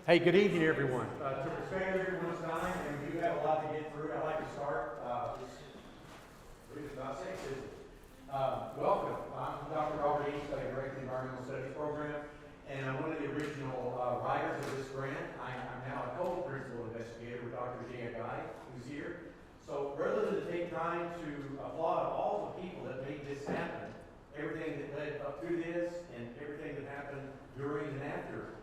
Hey, good evening, everyone. To respect everyone's time, and we do have a lot to get through, I'd like to start. It's about sex, isn't it? Welcome. I'm Dr. Robert East. I direct the Environmental Studies program, and I'm one of the original writers of this grant. I'm now a co-principal investigator with Dr. Jia Guy, who's here. So rather than take time to applaud all the people that made this happen, everything that led up to this, and everything that happened during and after,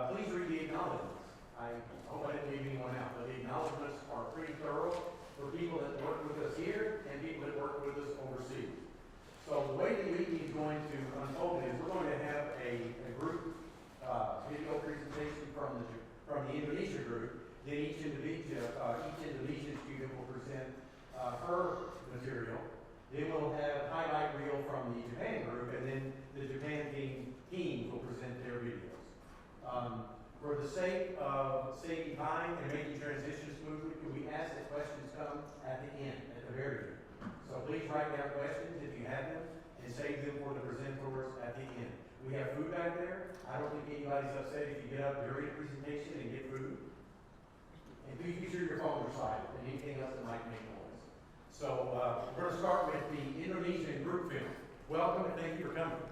please read the acknowledgments. I hope I didn't leave anyone out, but the acknowledgments are pretty thorough for people that work with us here and people that work with us overseas. So the way the meeting is going to unfold is we're going to have a group video presentation from the Indonesia group. Then each Indonesian student will present her material. Then we'll have a highlight reel from the Japan group, and then the Japan team will present their videos. For the sake of saving time and making transitions smoothly, can we ask that questions come at the end, at the very end? So please write down questions if you have them, and save them for the presenters at the end. We have food back there. I don't think anybody's upset if you get up during the presentation and get food. And please be sure your phones are silent and anything else that might make noise. So we're going to start with the Indonesian group film. Welcome and thank you for coming.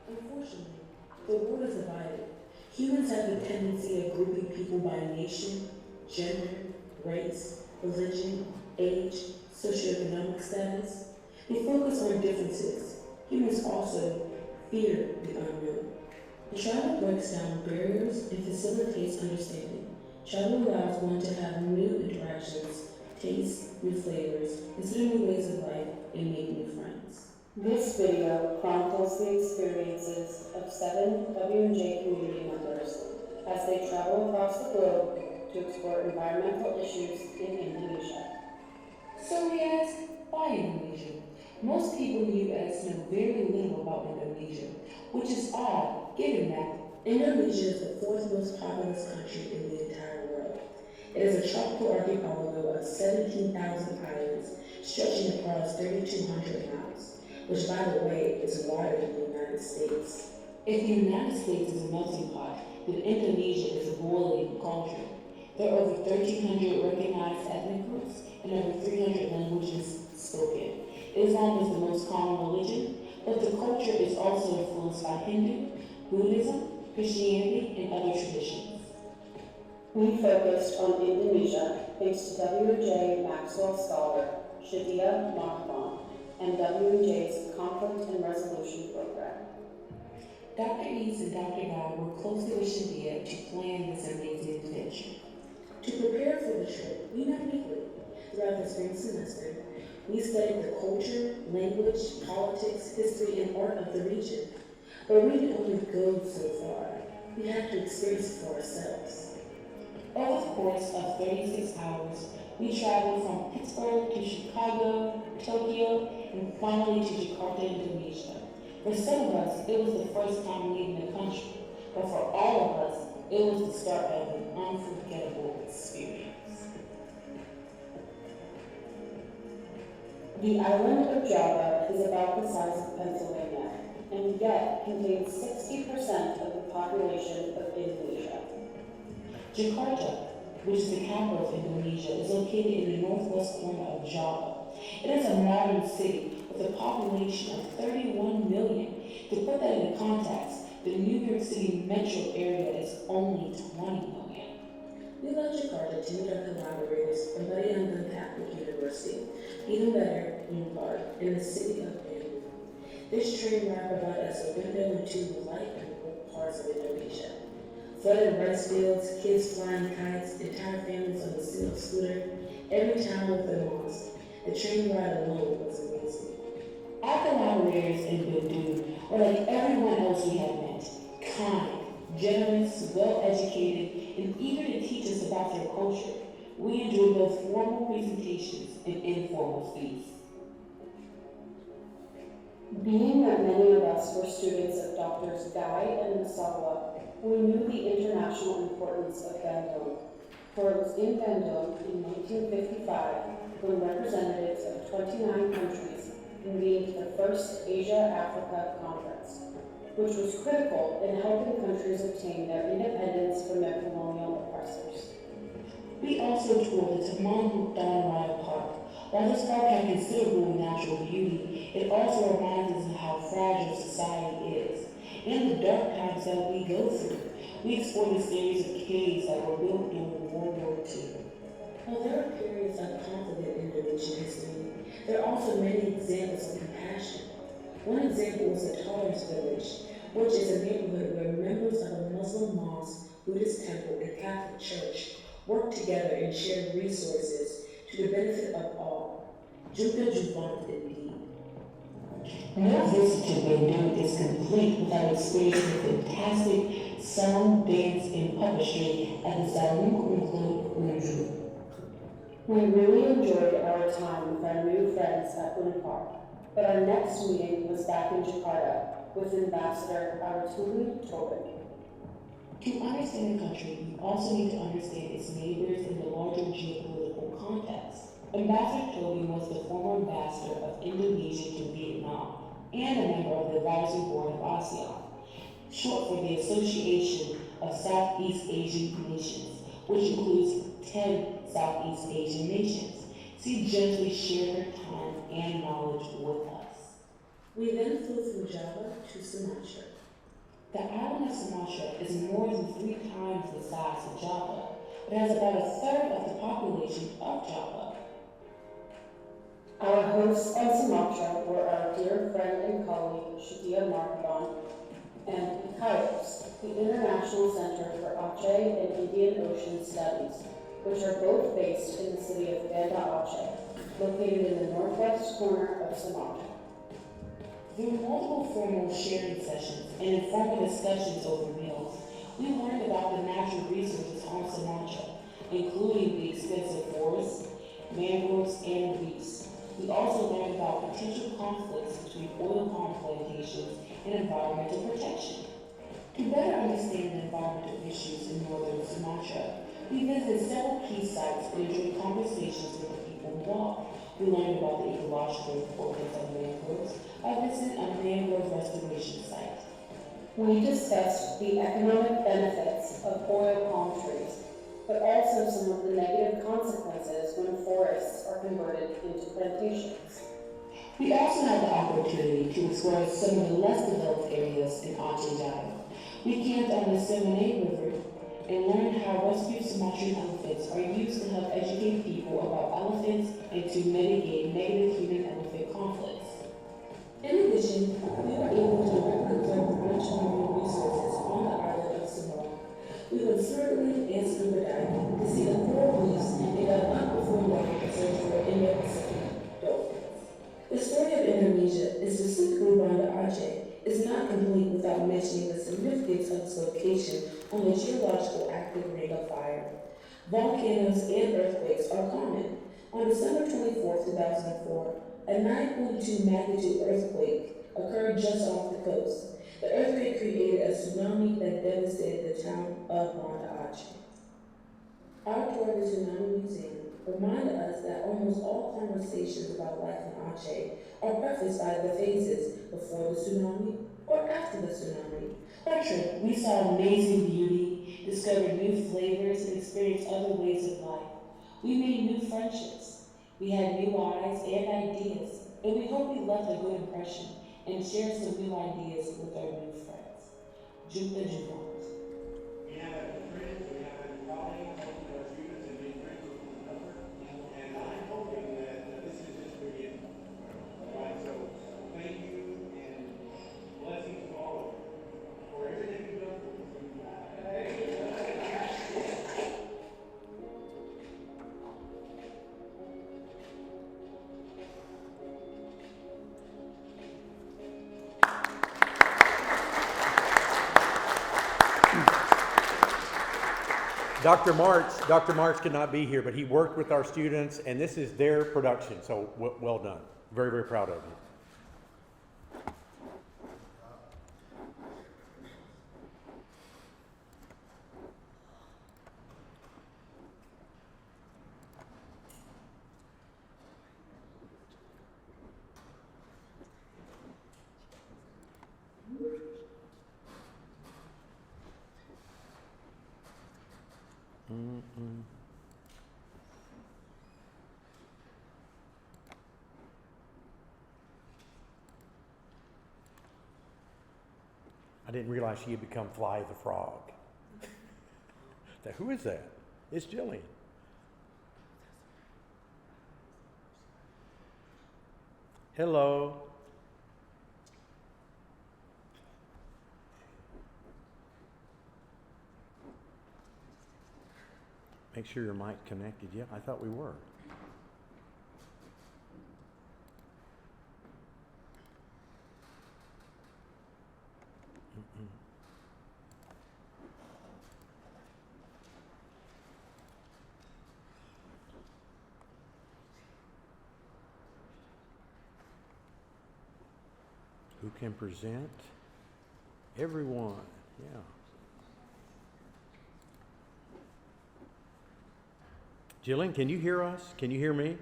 Unfortunately, the world is divided. Humans have a tendency of grouping people by nation, gender, race, religion, age, socioeconomic status. We focus on differences. Humans also fear the unknown. The travel breaks down barriers and facilitates understanding. Travel allows one to have new interactions, taste new flavors, consider new ways of life, and make new friends. This video chronicles the experiences of 7 W&J community members as they travel across the globe to explore environmental issues in Indonesia. So we ask, why Indonesia? Most people in the U.S. know very little about Indonesia, which is odd, given that Indonesia is the 4th most populous country in the entire world. It is a tropical archipelago of 17,000 islands stretching across 3,200 miles. Which, by the way, is wider than the United States. If the United States is a melting pot, then Indonesia is a boiling cauldron. There are over 1,300 recognized ethnic groups and over 300 languages spoken. Islam is the most common religion, but the culture is also influenced by Hindu, Buddhism, Christianity, and other traditions. We focused on Indonesia thanks to W.J. Maxwell scholar Shadia Mahmoud and W&J's Conflict and Resolution Program. Dr. East and Dr. Guy worked closely with Shadia to plan this amazing adventure. To prepare for the trip, we met weekly. Throughout the spring semester, we studied the culture, language, politics, history, and art of the region. But we didn't only go so far. We had to experience it for ourselves. Over the course of 36 hours, we traveled from Pittsburgh to Chicago, Tokyo, and finally to Jakarta, Indonesia. For some of us, it was the first time leaving the country, but for all of us, it was the start of an unforgettable experience. The island of Java is about the size of Pennsylvania, and yet contains 60% of the population of Indonesia. Jakarta, which is the capital of Indonesia, is located in the northwest corner of Java. It is a modern city with a population of 31 million. To put that into context, the New York City metro area is only 20 million. We left Jakarta to meet our collaborators from Mariana Catholic University, even better, in the city of Bandung. This train ride provided us a window into the life and work parts of Indonesia. Flooded rice fields, kids flying kites, entire families on a single scooter, every town with a mosque. The train ride alone was amazing. Our collaborators in Bandung were like everyone else we had met, kind, generous, well-educated, and eager to teach us about their culture. We enjoyed both formal presentations and informal feasts. Being that many of us were students of Drs. Guy and Masawa, we knew the international importance of Bandung, for it was in Bandung in 1955 when representatives of 29 countries convened the first Asia-Africa Conference, which was critical in helping countries obtain their independence from their colonial oppressors. We also toured the Taman Raya Park. While this park had considerable natural beauty, it also reminds us of how fragile society is and the dark times that we go through. We explored a series of caves that were built during World War II. While there are periods of conflict in Indonesian history, there are also many examples of compassion. One example was the Tolerance Village, which is a neighborhood where members of a Muslim mosque, Buddhist temple, and Catholic church work together and share resources to the benefit of all. Jumpa Juvent indeed. No visit to Bandung is complete without experiencing the fantastic song, dance, and puppetry at the Zalung Club Unju. We really enjoyed our time with our new friends at Unpar, but our next meeting was back in Jakarta with Ambassador Aratuli Tobin. To understand a country, you also need to understand its neighbors in the larger geopolitical context. Ambassador Tobin was the former ambassador of Indonesia to Vietnam and a member of the advisory board of ASEAN, short for the Association of Southeast Asian Nations, which includes 10 Southeast Asian nations. She generously shared her time and knowledge with us. We then flew from Java to Sumatra. The island of Sumatra is more than 3 times the size of Java, but has about a third of the population of Java. Our hosts on Sumatra were our dear friend and colleague Shadia Markaban and ICAIOS, the International Center for Aceh and Indian Ocean Studies, which are both based in the city of Banda Aceh, located in the northwest corner of Sumatra. Through multiple formal sharing sessions and informal discussions over meals, we learned about the natural resources on Sumatra, including the extensive forests, mangroves, and reefs. We also learned about potential conflicts between oil palm plantations and environmental protection. To better understand the environmental issues in northern Sumatra, we visited several key sites and enjoyed conversations with the people involved. We learned about the ecological importance of mangroves by visiting a mangrove restoration site. We discussed the economic benefits of oil palm trees, but also some of the negative consequences when forests are converted into plantations. We also had the opportunity to explore some of the less developed areas in Aceh Jaya. We camped on the Semenai River and learned how rescued Sumatran elephants are used to help educate people about elephants and to mitigate negative human-elephant conflicts. In addition, we were able to directly observe the rich marine resources on the island of Samoa. We went snorkeling and scuba diving to see the coral reefs and got up before dark to search for Indo-Pacific dolphins. The story of Indonesia, and specifically Banda Aceh, is not complete without mentioning the significance of its location on the geological active ring of fire. Volcanoes and earthquakes are common. On December 24, 2004, a 9.2 magnitude earthquake occurred just off the coast. The earthquake created a tsunami that devastated the town of Banda Aceh. Our tour of the Tsunami Museum reminded us that almost all conversations about life in Aceh are prefaced by the phases before the tsunami or after the tsunami. On our trip, we saw amazing beauty, discovered new flavors, and experienced other ways of life. We made new friendships. We had new eyes and ideas, and we hope we left a good impression and shared some new ideas with our new friends. Jumpa Juvent. We have friends, we have colleagues, hopefully our students have made friends with one another, and I'm hoping that this is just the beginning. All right, so thank you and blessings to all of you for everything you've done for us. Dr. March could not be here, but he worked with our students, and this is their production, so well done. Very, very proud of you. I didn't realize she had become Fly the Frog. Who is that? It's Jillian. Hello. Make sure your mic connected. Yeah, I thought we were. Who can present? Everyone, yeah. Jillian, can you hear us? Can you hear me?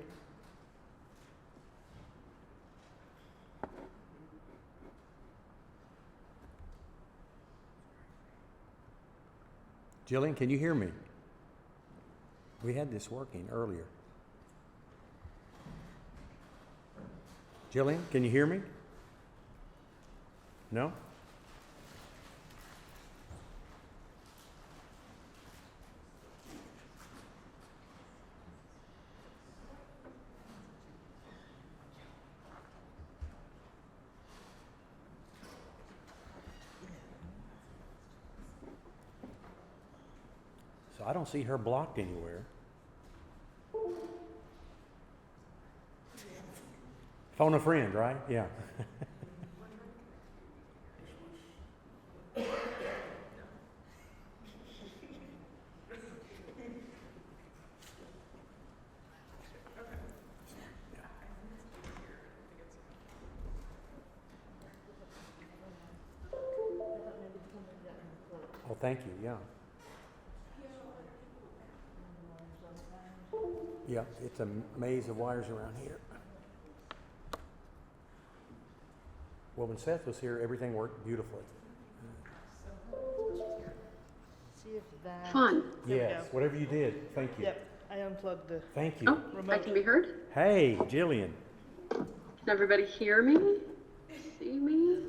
Jillian, can you hear me? We had this working earlier. Jillian, can you hear me? No? So I don't see her blocked anywhere. Phone a friend, right? Yeah. Oh, thank you, yeah. Yeah, it's a maze of wires around here. Well, when Seth was here, everything worked beautifully. See if that. Fun. There we Yes, go. whatever you did, thank you. Yep, I unplugged the Thank you. Oh, I remote. can be heard? Hey, Jillian. Can everybody hear me? See me?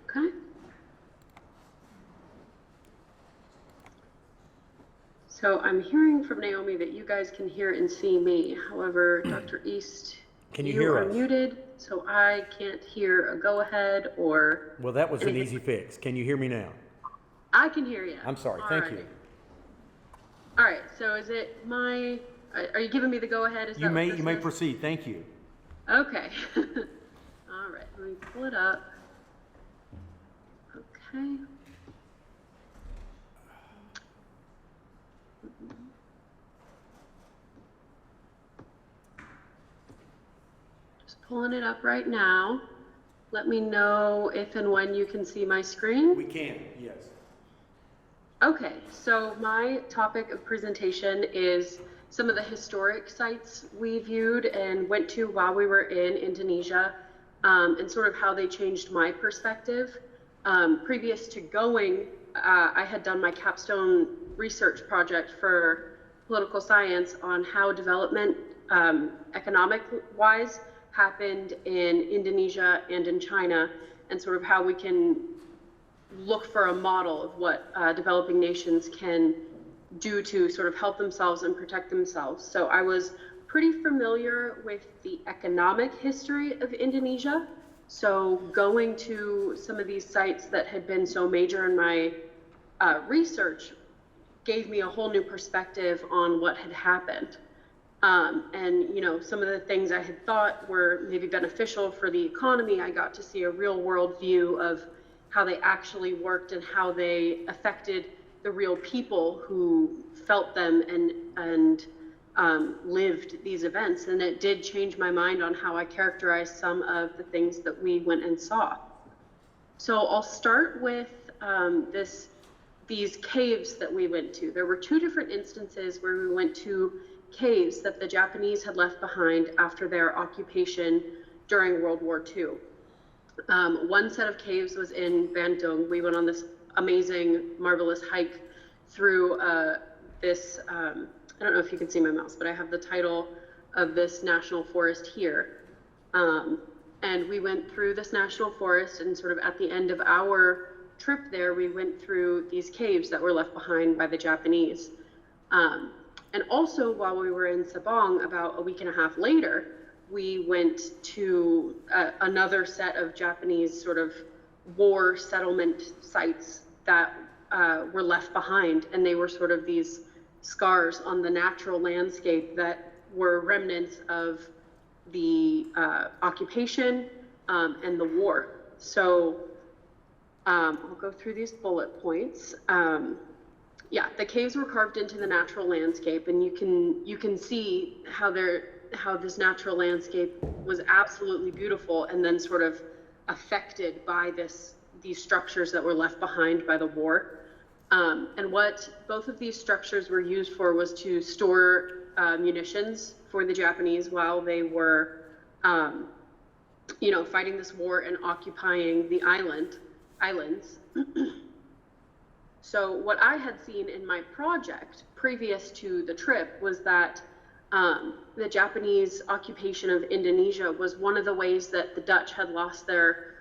Okay. So I'm hearing from Naomi that you guys can hear and see me. However, Dr. East, Can you you hear are us? muted, so I can't hear a go ahead or Well, that was an anything. easy fix. Can you hear me now? I can hear you. I'm sorry, thank you. All right, so is it my, are you giving me the go ahead? Is You that what may this is? proceed, thank you. Okay. All right, let me pull it up. Okay. Just pulling it up right now. Let me know if and when you can see my screen. We can, yes. Okay, so my topic of presentation is some of the historic sites we viewed and went to while we were in Indonesia, and sort of how they changed my perspective. Previous to going, I had done my capstone research project for political science on how development, economic-wise, happened in Indonesia and in China, and sort of how we can look for a model of what developing nations can do to sort of help themselves and protect themselves. So I was pretty familiar with the economic history of Indonesia. So going to some of these sites that had been so major in my research gave me a whole new perspective on what had happened. And, you know, some of the things I had thought were maybe beneficial for the economy, I got to see a real world view of how they actually worked and how they affected the real people who felt them and lived these events. And it did change my mind on how I characterized some of the things that we went and saw. So I'll start with these caves that we went to. There were two different instances where we went to caves that the Japanese had left behind after their occupation during World War II. One set of caves was in Bandung. We went on this amazing, marvelous hike through this, I don't know if you can see my mouse, but I have the title of this national forest here. And we went through this national forest, and sort of at the end of our trip there, we went through these caves that were left behind by the Japanese. And also while we were in Sabang, about a week and a half later, we went to another set of Japanese sort of war settlement sites that were left behind, and they were sort of these scars on the natural landscape that were remnants of the occupation and the war. So I'll go through these bullet points. Yeah, the caves were carved into the natural landscape, and you can see how this natural landscape was absolutely beautiful, and then sort of affected by these structures that were left behind by the war. And what both of these structures were used for was to store munitions for the Japanese while they were, fighting this war and occupying the islands. So what I had seen in my project previous to the trip was that the Japanese occupation of Indonesia was one of the ways that the Dutch had lost their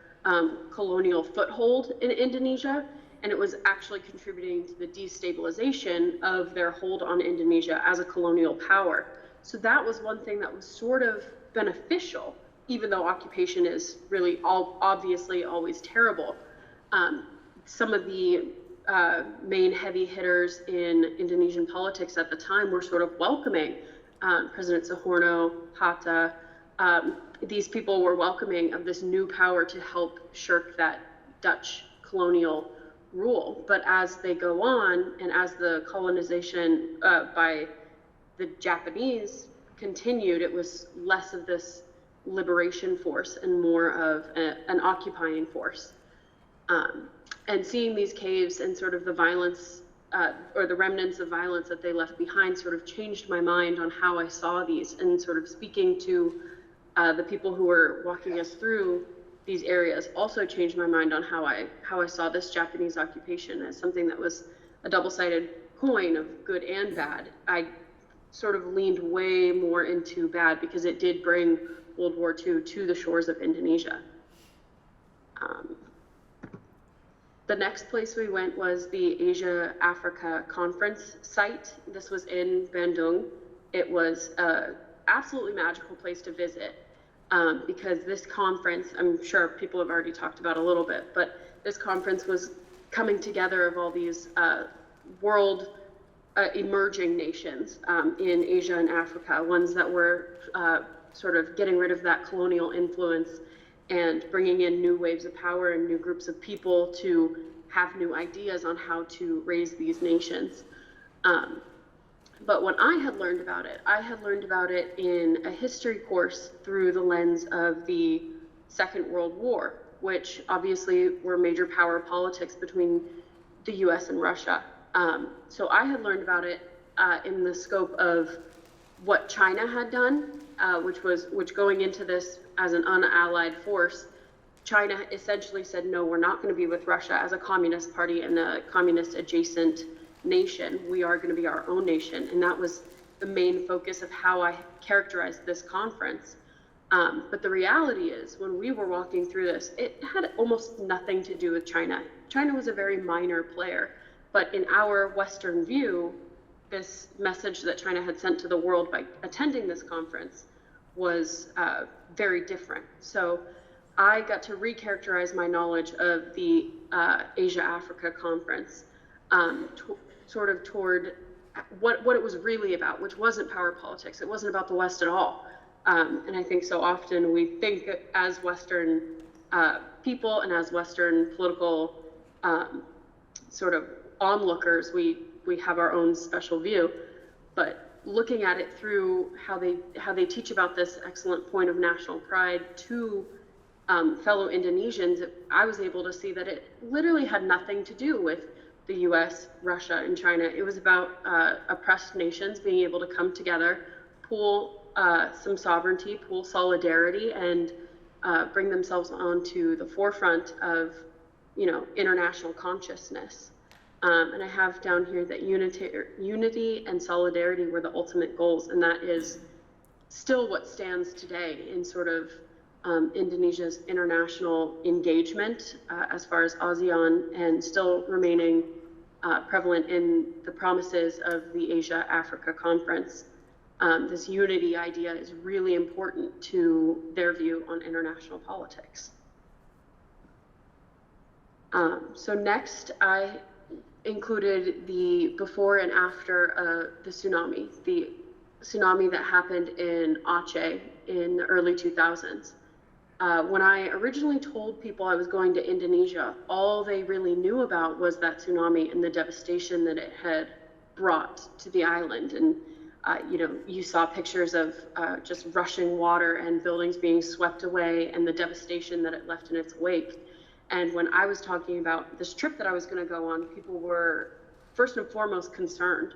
colonial foothold in Indonesia, and it was actually contributing to the destabilization of their hold on Indonesia as a colonial power. So that was one thing that was sort of beneficial, even though occupation is really obviously always terrible. Some of the main heavy hitters in Indonesian politics at the time were sort of welcoming President Suharno, Hatta. These people were welcoming of this new power to help shirk that Dutch colonial rule. But as they go on, and as the colonization by the Japanese continued, it was less of this liberation force and more of an occupying force. And seeing these caves and sort of the violence or the remnants of violence that they left behind sort of changed my mind on how I saw these, and sort of speaking to the people who were walking us through these areas also changed my mind on how I saw this Japanese occupation as something that was a double-sided coin of good and bad. I sort of leaned way more into bad because it did bring World War II to the shores of Indonesia. The next place we went was the Asia-Africa conference site. This was in Bandung. It was an absolutely magical place to visit because this conference, I'm sure people have already talked about a little bit, but this conference was coming together of all these world emerging nations in Asia and Africa, ones that were sort of getting rid of that colonial influence and bringing in new waves of power and new groups of people to have new ideas on how to raise these nations. But when I had learned about it in a history course through the lens of the Second World War, which obviously were major power politics between the US and Russia. So I had learned about it in the scope of what China had done, which going into this as an unallied force, China essentially said, no, we're not going to be with Russia as a communist party and a communist adjacent nation. We are going to be our own nation. And that was the main focus of how I characterized this conference. But the reality is, when we were walking through this, it had almost nothing to do with China. China was a very minor player. But in our Western view, this message that China had sent to the world by attending this conference was very different. So I got to recharacterize my knowledge of the Asia-Africa conference sort of toward what it was really about, which wasn't power politics. It wasn't about the West at all. And I think so often we think as Western people and as Western political sort of onlookers, we have our own special view. But looking at it through how they teach about this excellent point of national pride to fellow Indonesians, I was able to see that it literally had nothing to do with the US, Russia, and China. It was about oppressed nations being able to come together, pool some sovereignty, pool solidarity, and bring themselves onto the forefront of, international consciousness. And I have down here that unity and solidarity were the ultimate goals, and that is still what stands today in sort of Indonesia's international engagement as far as ASEAN, and still remaining prevalent in the promises of the Asia-Africa Conference. This unity idea is really important to their view on international politics. So next, I included the before and after the tsunami that happened in Aceh in the early 2000s. When I originally told people I was going to Indonesia, all they really knew about was that tsunami and the devastation that it had brought to the island. And you saw pictures of just rushing water and buildings being swept away and the devastation that it left in its wake. And when I was talking about this trip that I was going to go on, people were first and foremost concerned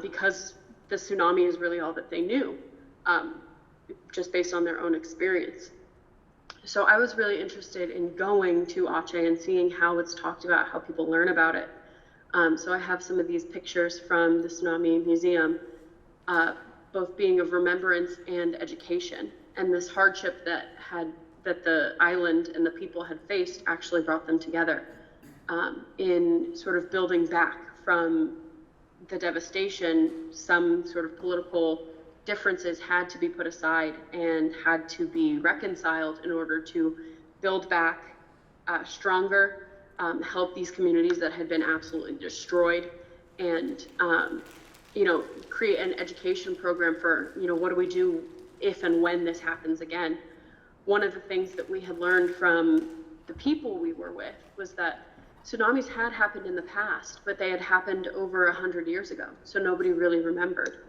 because the tsunami is really all that they knew, just based on their own experience. So I was really interested in going to Aceh and seeing how it's talked about, how people learn about it. So I have some of these pictures from the Tsunami Museum, both being of remembrance and education. And this hardship that the island and the people had faced actually brought them together in sort of building back from the devastation. Some sort of political differences had to be put aside and had to be reconciled in order to build back stronger, help these communities that had been absolutely destroyed, and create an education program for, what do we do if and when this happens again. One of the things that we had learned from the people we were with was that tsunamis had happened in the past, but they had happened over 100 years ago, so nobody really remembered.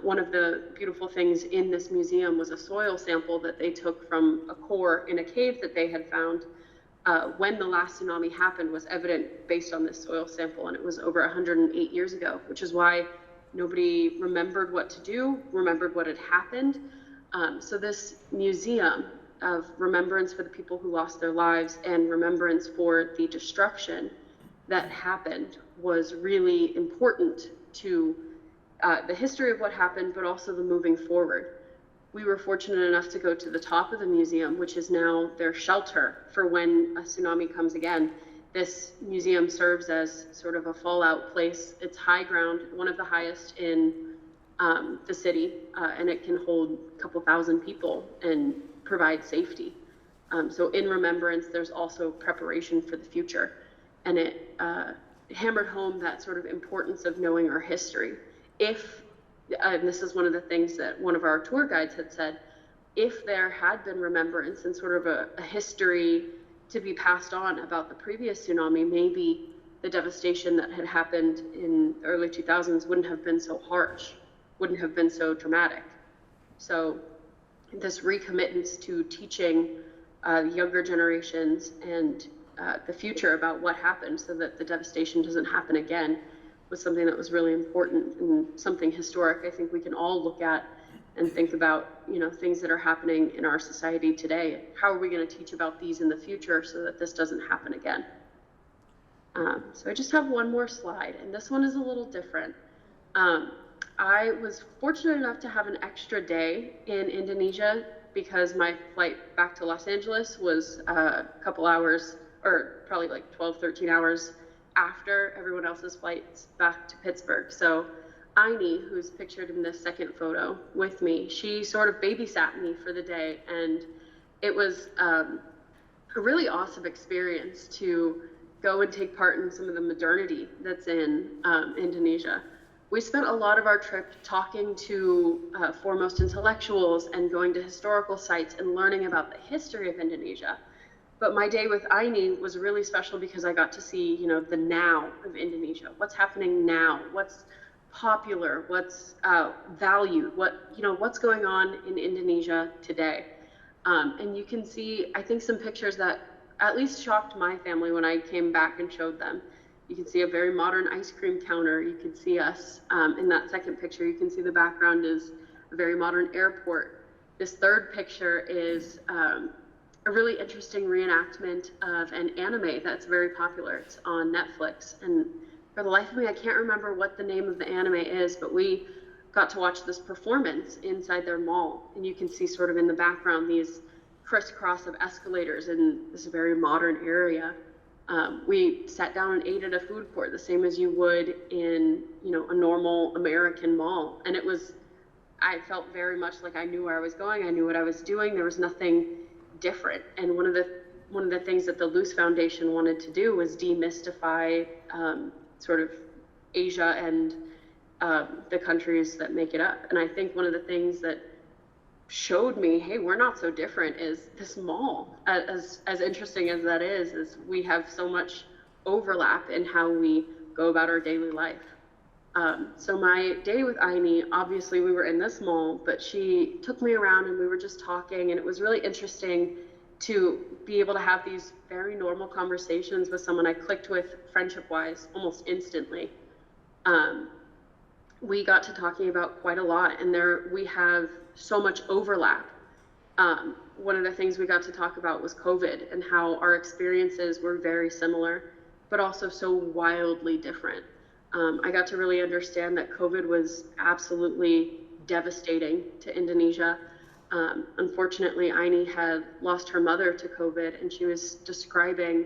One of the beautiful things in this museum was a soil sample that they took from a core in a cave that they had found when the last tsunami happened was evident based on this soil sample, and it was over 108 years ago, which is why nobody remembered what to do, remembered what had happened. So this museum of remembrance for the people who lost their lives and remembrance for the destruction that happened was really important to the history of what happened, but also the moving forward. We were fortunate enough to go to the top of the museum, which is now their shelter for when a tsunami comes again. This museum serves as sort of a fallout place. It's high ground, one of the highest in the city, and it can hold a couple thousand people and provide safety. So in remembrance, there's also preparation for the future. And it hammered home that sort of importance of knowing our history. And this is one of the things that one of our tour guides had said, if there had been remembrance and sort of a history to be passed on about the previous tsunami, maybe the devastation that had happened in the early 2000s wouldn't have been so harsh, wouldn't have been so dramatic. So this recommitment to teaching younger generations and the future about what happened so that the devastation doesn't happen again was something that was really important and something historic. I think we can all look at and think about, things that are happening in our society today. How are we going to teach about these in the future so that this doesn't happen again? So I just have one more slide, and this one is a little different. I was fortunate enough to have an extra day in Indonesia because my flight back to Los Angeles was a couple hours, or probably like 12, 13 hours after everyone else's flights back to Pittsburgh. So Aini, who's pictured in this second photo with me, she sort of babysat me for the day, and it was a really awesome experience to go and take part in some of the modernity that's in Indonesia. We spent a lot of our trip talking to foremost intellectuals and going to historical sites and learning about the history of Indonesia. But my day with Aini was really special because I got to see, the now of Indonesia. What's happening now? What's popular? What's valued? What's going on in Indonesia today? And you can see, I think, some pictures that at least shocked my family when I came back and showed them. You can see a very modern ice cream counter. You can see us in that second picture. You can see the background is a very modern airport. This third picture is a really interesting reenactment of an anime that's very popular. It's on Netflix, and for the life of me, I can't remember what the name of the anime is, but we got to watch this performance inside their mall, and you can see sort of in the background these crisscross of escalators in this very modern area. We sat down and ate at a food court, the same as you would in, you know, a normal American mall, and I felt very much like I knew where I was going. I knew what I was doing. There was nothing different. And one of the things that the LIASE Foundation wanted to do was demystify sort of Asia and the countries that make it up. And I think one of the things that showed me, hey, we're not so different, is this mall. As interesting as that is we have so much overlap in how we go about our daily life. So my day with Aini, obviously we were in this mall, but she took me around and we were just talking, and it was really interesting to be able to have these very normal conversations with someone I clicked with friendship-wise almost instantly. We got to talking about quite a lot, and we have so much overlap. One of the things we got to talk about was COVID and how our experiences were very similar, but also so wildly different. I got to really understand that COVID was absolutely devastating to Indonesia. Unfortunately, Aini had lost her mother to COVID, and she was describing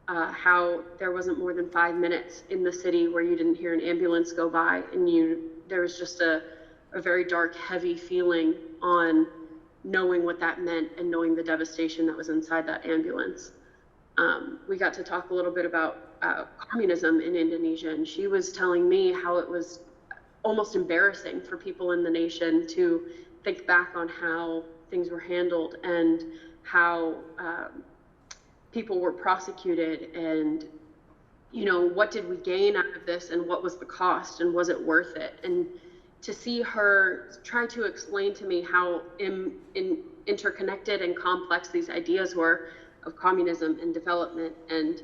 how there wasn't more than 5 minutes in the city where you didn't hear an ambulance go by, and there was just a very dark, heavy feeling on knowing what that meant and knowing the devastation that was inside that ambulance. We got to talk a little bit about communism in Indonesia, and she was telling me how it was almost embarrassing for people in the nation to think back on how things were handled and how people were prosecuted, and, you know, what did we gain out of this, and what was the cost, and was it worth it? And to see her try to explain to me how interconnected and complex these ideas were of communism and development, and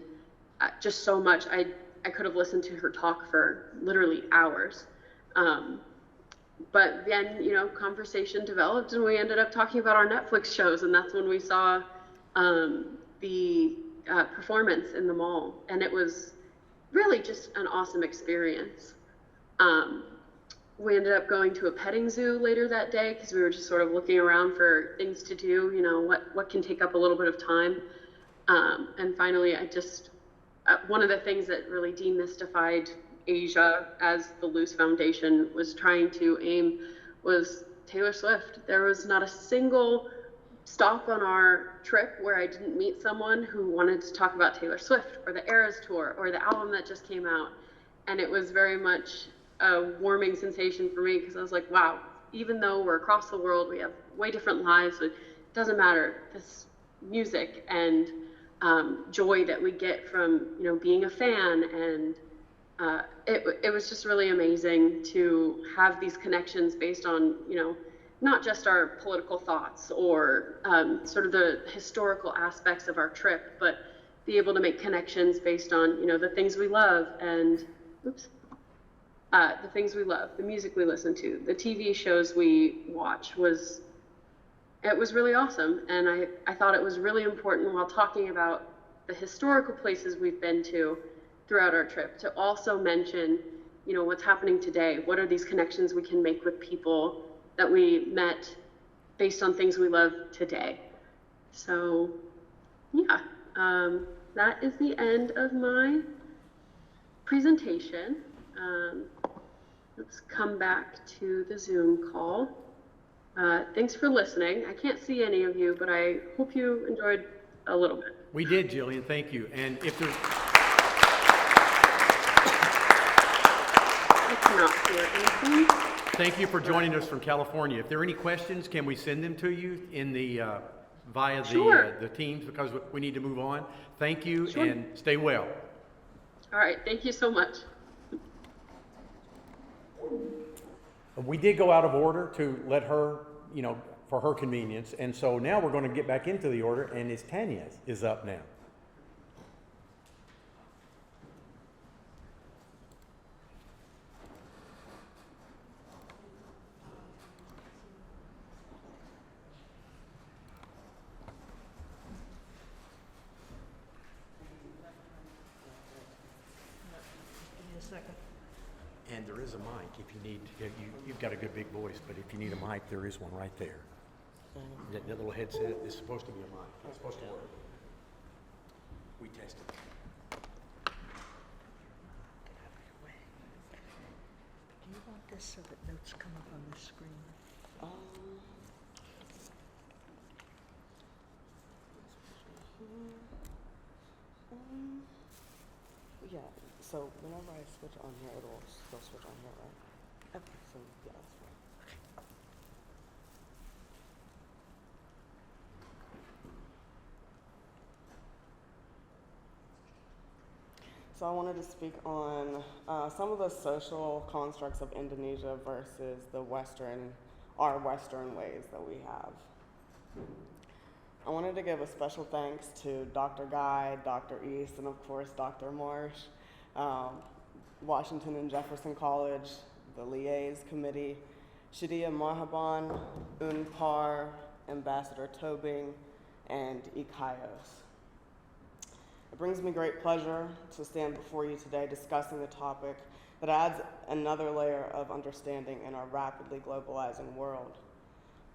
just so much. I could have listened to her talk for literally hours. But then, you know, conversation developed, and we ended up talking about our Netflix shows, and that's when we saw the performance in the mall, and it was really just an awesome experience. We ended up going to a petting zoo later that day because we were just sort of looking around for things to do, you know, what can take up a little bit of time. And finally, one of the things that really demystified Asia, as the LIASE Foundation was trying to aim, was Taylor Swift. There was not a single stop on our trip where I didn't meet someone who wanted to talk about Taylor Swift or the Eras Tour or the album that just came out. And it was very much a warming sensation for me, because I was like, wow, even though we're across the world, we have way different lives, but it doesn't matter. This music and joy that we get from, you know, being a fan, and it was just really amazing to have these connections based on, you know, not just our political thoughts or sort of the historical aspects of our trip, but be able to make connections based on, you know, the things we love, and the things we love, the music we listen to, the TV shows we watch. It was really awesome. And I thought it was really important, while talking about the historical places we've been to throughout our trip, to also mention, you know, what's happening today. What are these connections we can make with people that we met based on things we love today? So yeah, that is the end of my presentation. Let's come back to the Zoom call. Thanks for listening. I can't see any of you, but I hope you enjoyed a little bit. We did, Jillian, thank you. And if there's... I cannot hear anything. Thank you for joining us from California. If there are any questions, can we send them to you in the via Sure. the Teams, because we need to move on. Thank you, Sure. and stay well. All right, thank you so much. We did go out of order to let her, you know, for her convenience, and so now we're going to get back into the order, and it's Tanya is up now. there is a mic if you need, you've got a good big voice, but if you need a mic, there is one right there. That little headset is supposed to be a mic. It's supposed to work. We tested. Do you want this so that notes come up on the screen? Yeah, so whenever I switch on here, it'll still switch on here, right? Okay. So, yeah, that's fine. So I wanted to speak on some of the social constructs of Indonesia versus our Western ways that we have. I wanted to give a special thanks to Dr. Guy, Dr. East, and of course Dr. Marsh, Washington and Jefferson College, the LIASE Committee, Shadia Mahaban, UNPAR, Ambassador Tobing, and ICAIOS. It brings me great pleasure to stand before you today discussing the topic that adds another layer of understanding in our rapidly globalizing world.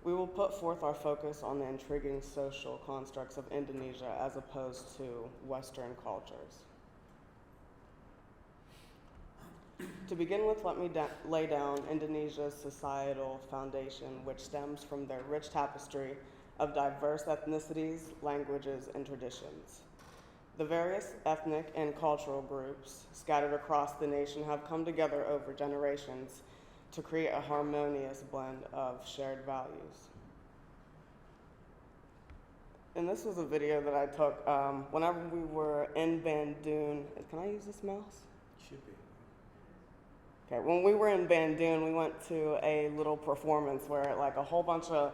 We will put forth our focus on the intriguing social constructs of Indonesia as opposed to Western cultures. To begin with, let me lay down Indonesia's societal foundation, which stems from their rich tapestry of diverse ethnicities, languages, and traditions. The various ethnic and cultural groups scattered across the nation have come together over generations to create a harmonious blend of shared values. And this was a video that I took whenever we were in Bandung. Can I use this mouse? Should be. Okay, when we were in Bandung, we went to a little performance where like a whole bunch of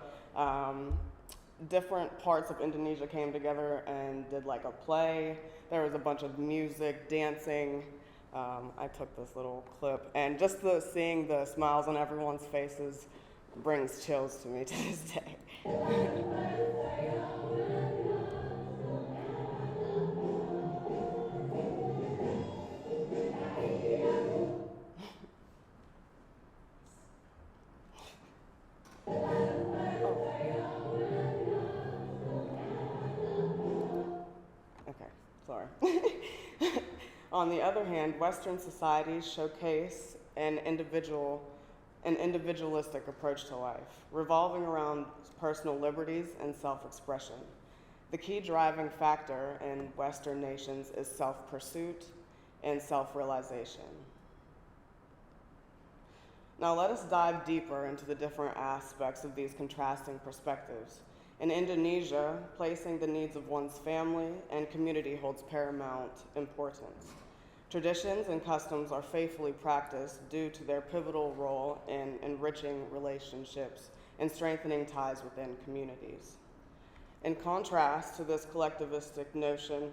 different parts of Indonesia came together and did like a play. There was a bunch of music, dancing. I took this little clip, and just seeing the smiles on everyone's faces brings chills to me to this day. Sorry. On the other hand, Western societies showcase an individualistic approach to life, revolving around personal liberties and self-expression. The key driving factor in Western nations is self-pursuit and self-realization. Now let us dive deeper into the different aspects of these contrasting perspectives. In Indonesia, placing the needs of one's family and community holds paramount importance. Traditions and customs are faithfully practiced due to their pivotal role in enriching relationships and strengthening ties within communities. In contrast to this collectivistic notion,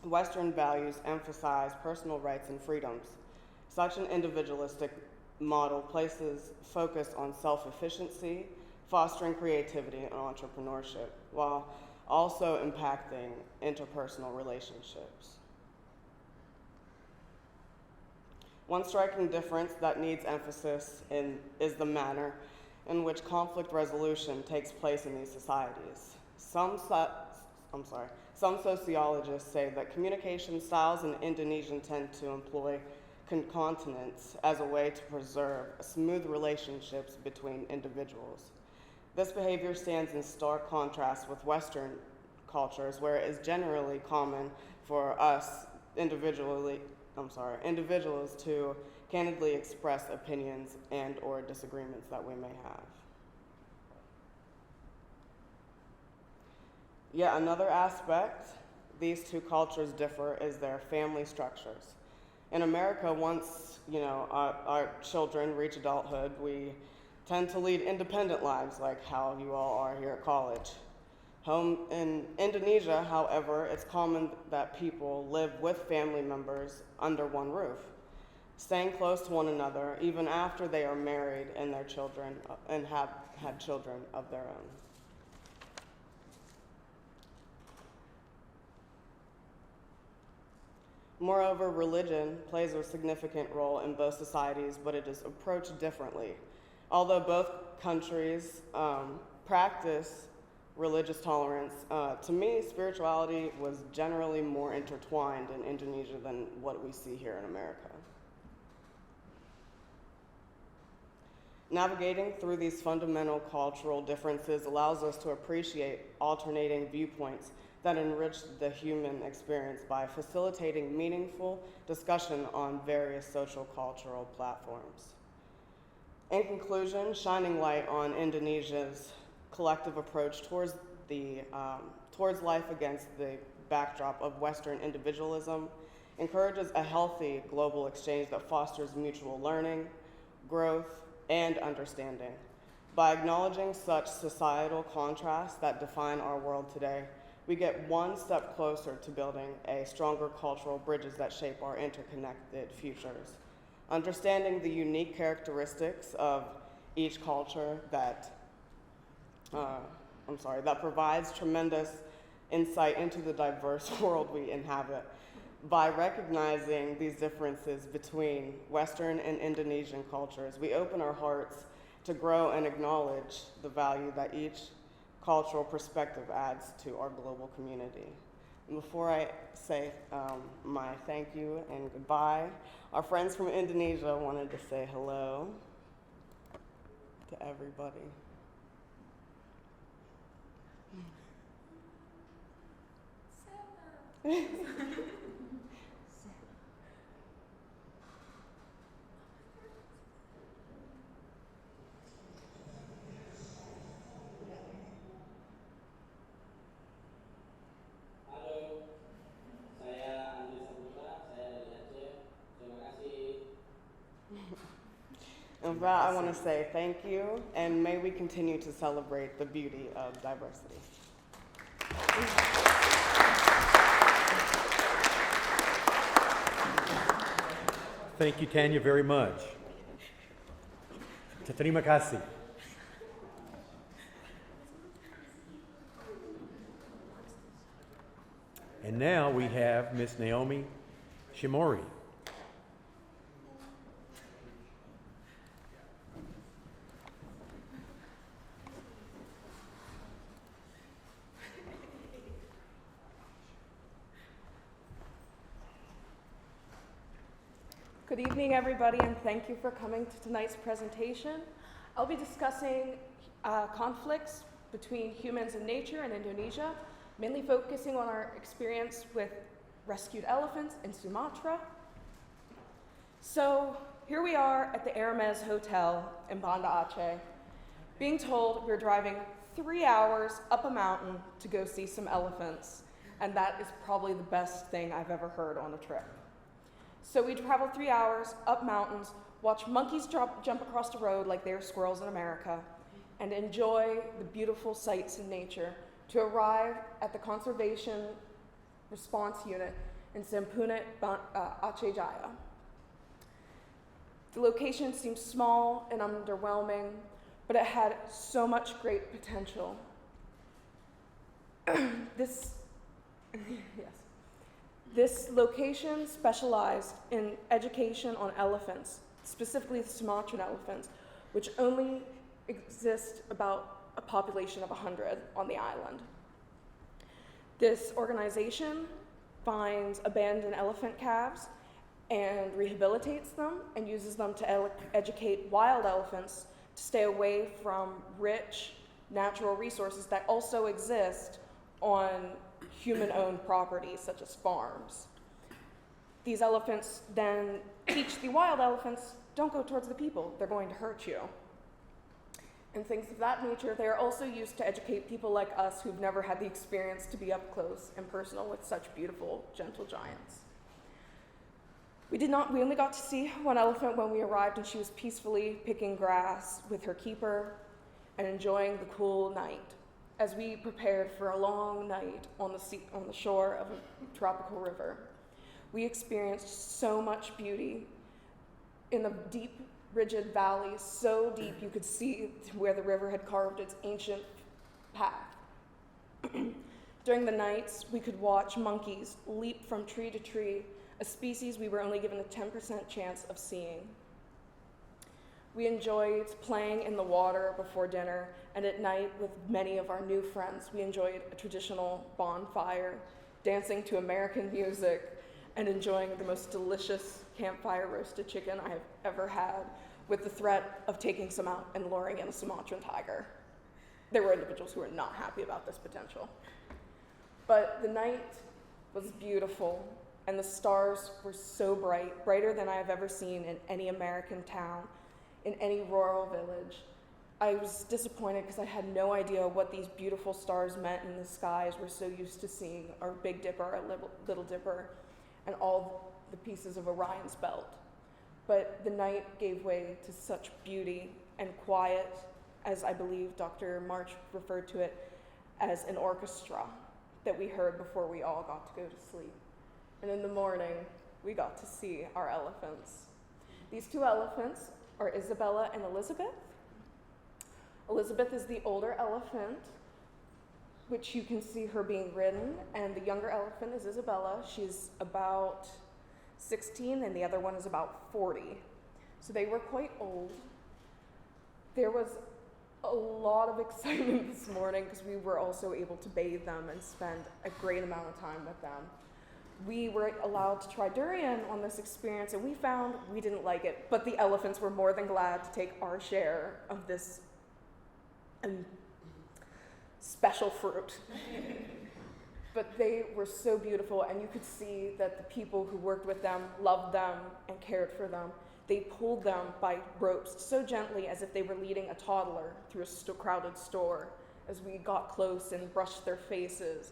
Western values emphasize personal rights and freedoms. Such an individualistic model places focus on self-efficiency, fostering creativity and entrepreneurship, while also impacting interpersonal relationships. One striking difference that needs emphasis is the manner in which conflict resolution takes place in these societies. Some sociologists say that communication styles in Indonesia tend to employ concatenance as a way to preserve smooth relationships between individuals. This behavior stands in stark contrast with Western cultures, where it is generally common for us individuals to candidly express opinions and or disagreements that we may have. Yet another aspect these two cultures differ is their family structures. In America, once our children reach adulthood, we tend to lead independent lives like how you all are here at college. Home in Indonesia, however, it's common that people live with family members under one roof, staying close to one another even after they are married and their children and have had children of their own. Moreover, religion plays a significant role in both societies, but it is approached differently. Although both countries practice religious tolerance, to me, spirituality was generally more intertwined in Indonesia than what we see here in America. Navigating through these fundamental cultural differences allows us to appreciate alternating viewpoints that enrich the human experience by facilitating meaningful discussion on various social cultural platforms. In conclusion, shining light on Indonesia's collective approach towards life against the backdrop of Western individualism encourages a healthy global exchange that fosters mutual learning, growth, and understanding. By acknowledging such societal contrasts that define our world today, we get one step closer to building a stronger cultural bridges that shape our interconnected futures. Understanding the unique characteristics of each culture that provides tremendous insight into the diverse world we inhabit. By recognizing these differences between Western and Indonesian cultures, we open our hearts to grow and acknowledge the value that each cultural perspective adds to our global community. And before I say my thank you and goodbye, our friends from Indonesia wanted to say hello to everybody. And with that, I want to say thank you, and may we continue to celebrate the beauty of diversity. Thank you, Tanya, very much. Terima kasih. And now we have Miss Naomi Shimori. Good evening, everybody, and thank you for coming to tonight's presentation. I'll be discussing conflicts between humans and nature in Indonesia, mainly focusing on our experience with rescued elephants in Sumatra. So here we are at the Hermes Hotel in Banda Aceh, being told we're driving 3 hours up a mountain to go see some elephants, and that is probably the best thing I've ever heard on a trip. So we travel 3 hours up mountains, watch monkeys jump across the road like they're squirrels in America, and enjoy the beautiful sights in nature to arrive at the Conservation Response Unit in Sempunit, Aceh Jaya. The location seemed small and underwhelming, but it had so much great potential. This location specialized in education on elephants, specifically the Sumatran elephants, which only exist about a population of 100 on the island. This organization finds abandoned elephant calves and rehabilitates them and uses them to educate wild elephants to stay away from rich natural resources that also exist on human-owned properties, such as farms. These elephants then teach the wild elephants, don't go towards the people, they're going to hurt you. And things of that nature. They are also used to educate people like us who've never had the experience to be up close and personal with such beautiful, gentle giants. We only got to see one elephant when we arrived, and she was peacefully picking grass with her keeper and enjoying the cool night as we prepared for a long night on the shore of a tropical river. We experienced so much beauty in the deep, rigid valleys, so deep you could see where the river had carved its ancient path. During the nights, we could watch monkeys leap from tree to tree, a species we were only given a 10% chance of seeing. We enjoyed playing in the water before dinner, and at night with many of our new friends, we enjoyed a traditional bonfire, dancing to American music, and enjoying the most delicious campfire roasted chicken I have ever had, with the threat of taking some out and luring in a Sumatran tiger. There were individuals who were not happy about this potential. But the night was beautiful, and the stars were so bright, brighter than I have ever seen in any American town, in any rural village. I was disappointed because I had no idea what these beautiful stars meant in the skies. We're so used to seeing our Big Dipper, our Little Dipper, and all the pieces of Orion's belt. But the night gave way to such beauty and quiet, as I believe Dr. March referred to it as an orchestra that we heard before we all got to go to sleep. And in the morning, we got to see our elephants. These two elephants are Isabella and Elizabeth. Elizabeth is the older elephant, which you can see her being ridden, and the younger elephant is Isabella. She's about 16, and the other one is about 40. So they were quite old. There was a lot of excitement this morning because we were also able to bathe them and spend a great amount of time with them. We were allowed to try durian on this experience, and we found we didn't like it, but the elephants were more than glad to take our share of this special fruit. But they were so beautiful, and you could see that the people who worked with them loved them and cared for them. They pulled them by ropes so gently as if they were leading a toddler through a crowded store as we got close and brushed their faces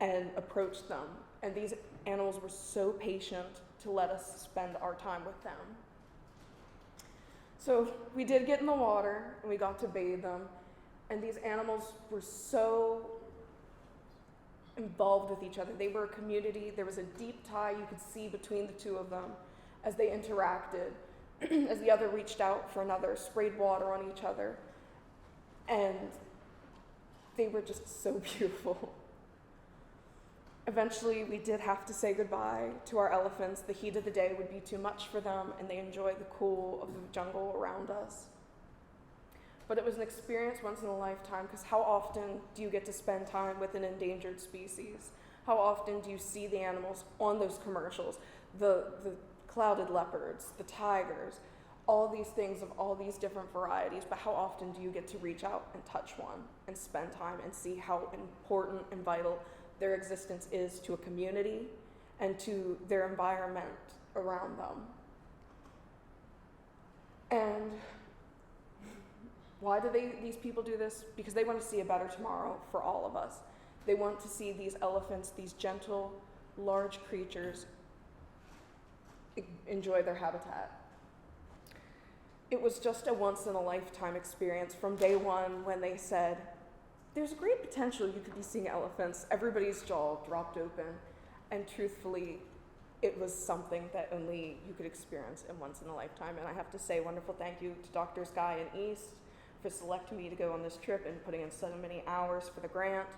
and approached them. And these animals were so patient to let us spend our time with them. So we did get in the water, and we got to bathe them, and these animals were so involved with each other. They were a community. There was a deep tie you could see between the two of them as they interacted, as the other reached out for another, sprayed water on each other, and they were just so beautiful. Eventually, we did have to say goodbye to our elephants. The heat of the day would be too much for them, and they enjoyed the cool of the jungle around us. But it was an experience once in a lifetime, because how often do you get to spend time with an endangered species? How often do you see the animals on those commercials? The clouded leopards, the tigers, all these things of all these different varieties, but how often do you get to reach out and touch one and spend time and see how important and vital their existence is to a community and to their environment around them? And why do these people do this? Because they want to see a better tomorrow for all of us. They want to see these elephants, these gentle, large creatures, enjoy their habitat. It was just a once-in-a-lifetime experience from day one when they said, there's great potential you could be seeing elephants. Everybody's jaw dropped open, and truthfully, it was something that only you could experience in once in a lifetime. And I have to say a wonderful thank you to Drs. Guy and East for selecting me to go on this trip and putting in so many hours for the grant,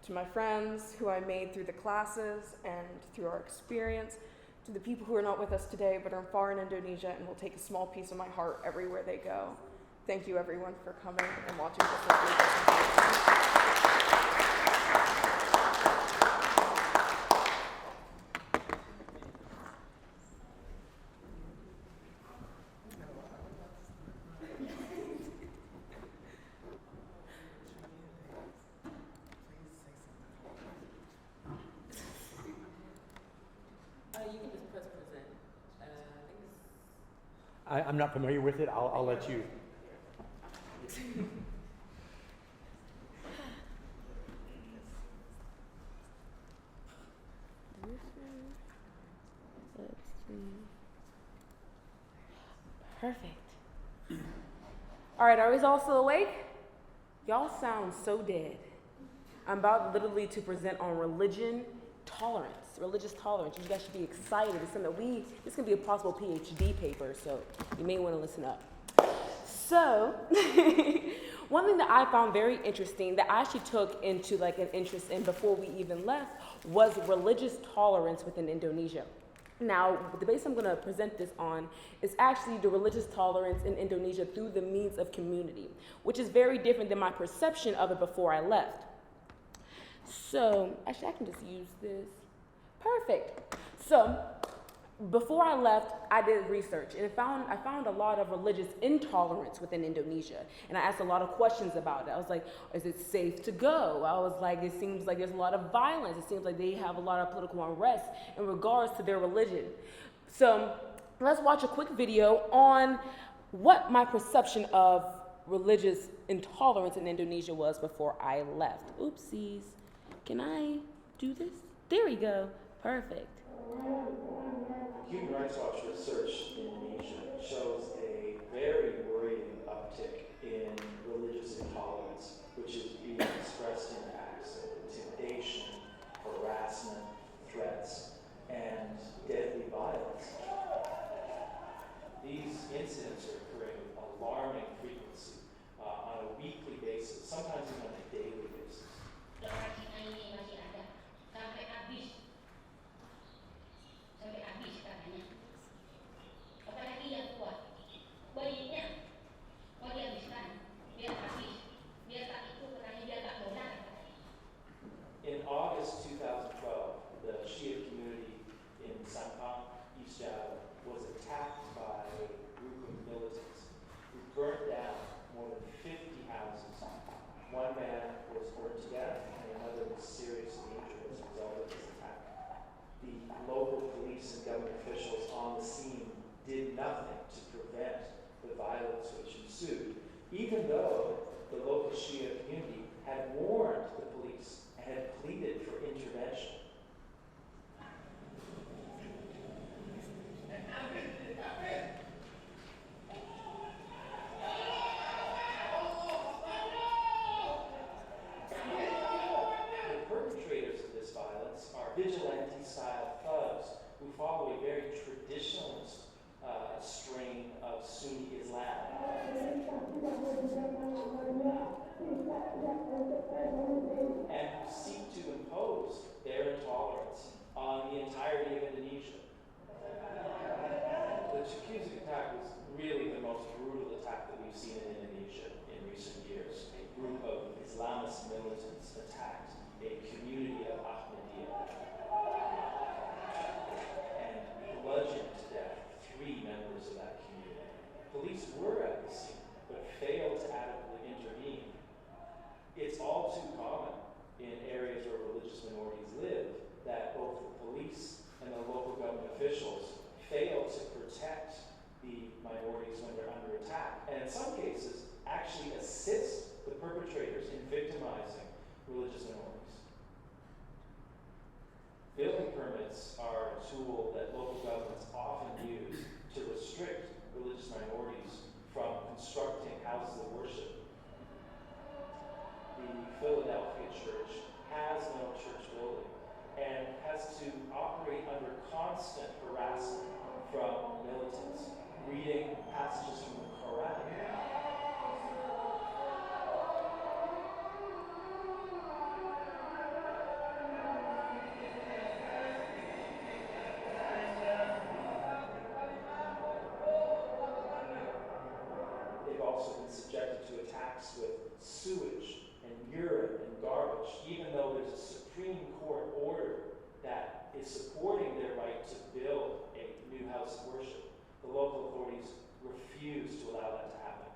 to my friends who I made through the classes and through our experience, to the people who are not with us today but are far in Indonesia and will take a small piece of my heart everywhere they go. Thank you everyone for coming and watching this presentation. You can just press present. I'm not familiar with it. I'll let you. Perfect. All right, are we all still awake? Y'all sound so dead. I'm about literally to present on religious tolerance. You guys should be excited. It's something this can be a possible PhD paper, so you may want to listen up. So, one thing that I found very interesting that I actually took into like an interest in before we even left was religious tolerance within Indonesia. Now, the base I'm going to present this on is actually the religious tolerance in Indonesia through the means of community, which is very different than my perception of it before I left. So, actually, I can just use this. Perfect. So, before I left, I did research and I found a lot of religious intolerance within Indonesia. And I asked a lot of questions about it. I was like, is it safe to go? I was like, it seems like there's a lot of violence. It seems like they have a lot of political unrest in regards to their religion. So let's watch a quick video on what my perception of religious intolerance in Indonesia was before I left. Oopsies. Can I do this? There we go. Perfect. Human Rights Watch research in Indonesia shows a very worrying uptick in religious intolerance, which is being expressed in acts of intimidation, harassment, threats, and deadly violence. These incidents are occurring with alarming frequency on a weekly basis, sometimes even on a daily basis. In August 2012, the Shia community in Sampang, East Java, was attacked by a group of militants who burnt down more than 50 houses. One man was burned to death and another was seriously injured as a result of this attack. The local police and government officials on the scene did nothing to prevent the violence which ensued, even though the local Shia community had warned the police and had pleaded for intervention. The perpetrators of this violence are vigilante-style thugs who follow a very traditionalist strain of Sunni Islam. And who seek to impose their intolerance on the entirety of Indonesia. The Jefferson attack was really the most brutal attack that we've seen in Indonesia in recent years. A group of Islamist militants attacked a community of Ahmadiyya and bludgeoned to death 3 members of that community. Police were at the scene, but failed to adequately intervene. It's all too common in areas where religious minorities live that both the police and the local government officials fail to protect the minorities when they're under attack, and in some cases actually assist the perpetrators in victimizing religious minorities. Building permits are a tool that local governments often use to restrict religious minorities from constructing houses of worship. The Philadelphia church has no church building and has to operate under constant harassment from militants, reading passages from the Quran. They've also been subjected to attacks with sewage and urine and garbage, even though there's a Supreme Court order that is supporting their right to build a new house of worship. The local authorities refuse to allow that to happen.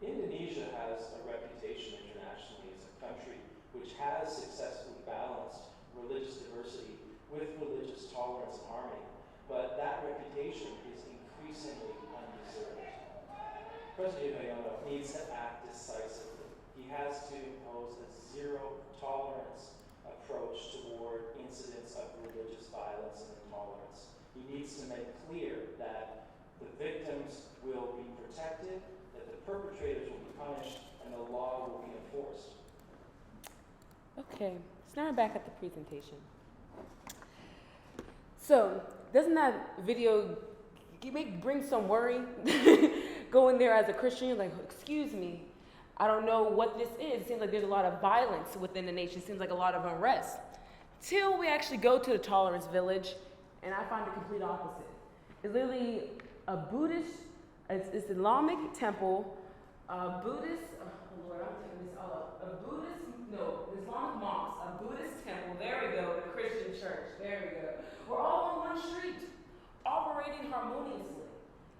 Indonesia has a reputation internationally as a country which has successfully balanced religious diversity with religious tolerance and harmony, but that reputation is increasingly undeserved. President Yudhoyono needs to act decisively. He has to impose a zero-tolerance approach toward incidents of religious violence and intolerance. He needs to make clear that the victims will be protected, that the perpetrators will be punished, and the law will be enforced. Okay, so now we're back at the presentation. So, doesn't that video bring some worry? Going there as a Christian, you're like, excuse me, I don't know what this is. It seems like there's a lot of violence within the nation. It seems like a lot of unrest. Till we actually go to the Tolerance Village and I find the complete opposite. It's literally a Buddhist, it's Islamic temple, Buddhist, oh Lord, I'm taking this all up. Islamic mosque, a Buddhist temple, there we go, and a Christian church, there we go. We're all on one street, operating harmoniously.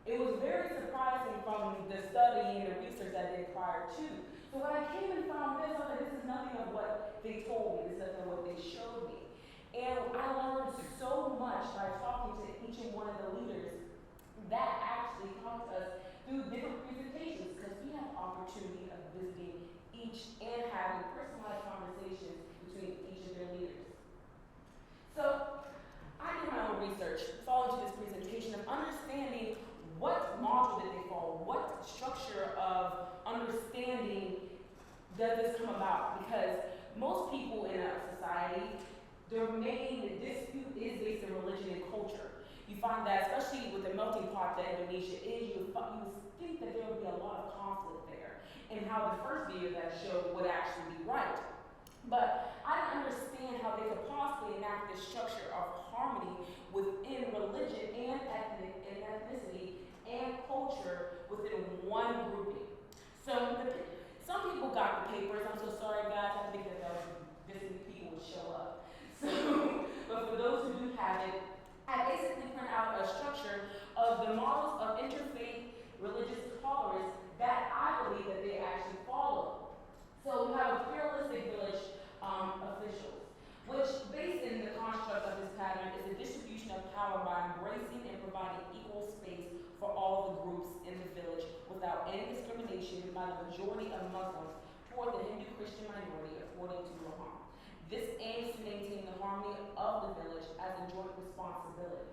It was very surprising from the study and the research I did prior to. So when I came and found this, I was like, this is nothing of what they told me, this is nothing of what they showed me. And I learned so much by talking to each and one of the leaders that actually taught us through different presentations, because we have opportunity of visiting each and having personalized conversations between each of their leaders. So I did my own research, following to this presentation of understanding what module did they follow, what structure of understanding does this come about, because most people in our society, their main dispute is based on religion and culture. You find that, especially with the melting pot that Indonesia is, you think that there would be a lot of conflict there, and how the first video that I showed would actually be right. But I don't understand how they could possibly enact this structure of harmony within religion and ethnicity and culture within one grouping. So some people got the papers. I'm so sorry, guys. I think that visiting people would show up. So, but for those who do have it, I basically print out a structure of the models of interfaith religious tolerance that I believe that they actually follow. So we have a pluralistic village officials, which based in the construct of this pattern is the distribution of power by embracing and providing equal space for all the groups in the village without any discrimination by the majority of Muslims for the Hindu Christian minority according to Rahman. This aims to maintain the harmony of the village as a joint responsibility.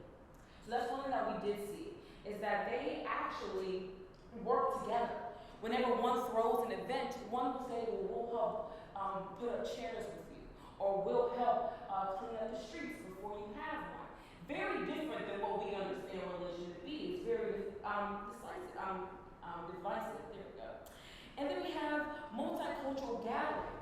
So that's one thing that we did see, is that they actually work together. Whenever one throws an event, one will say, well, we'll help put up chairs with you, or we'll help clean up the streets before you have one. Very different than what we understand religion to be. It's very divisive, there we go. And then we have multicultural gathering,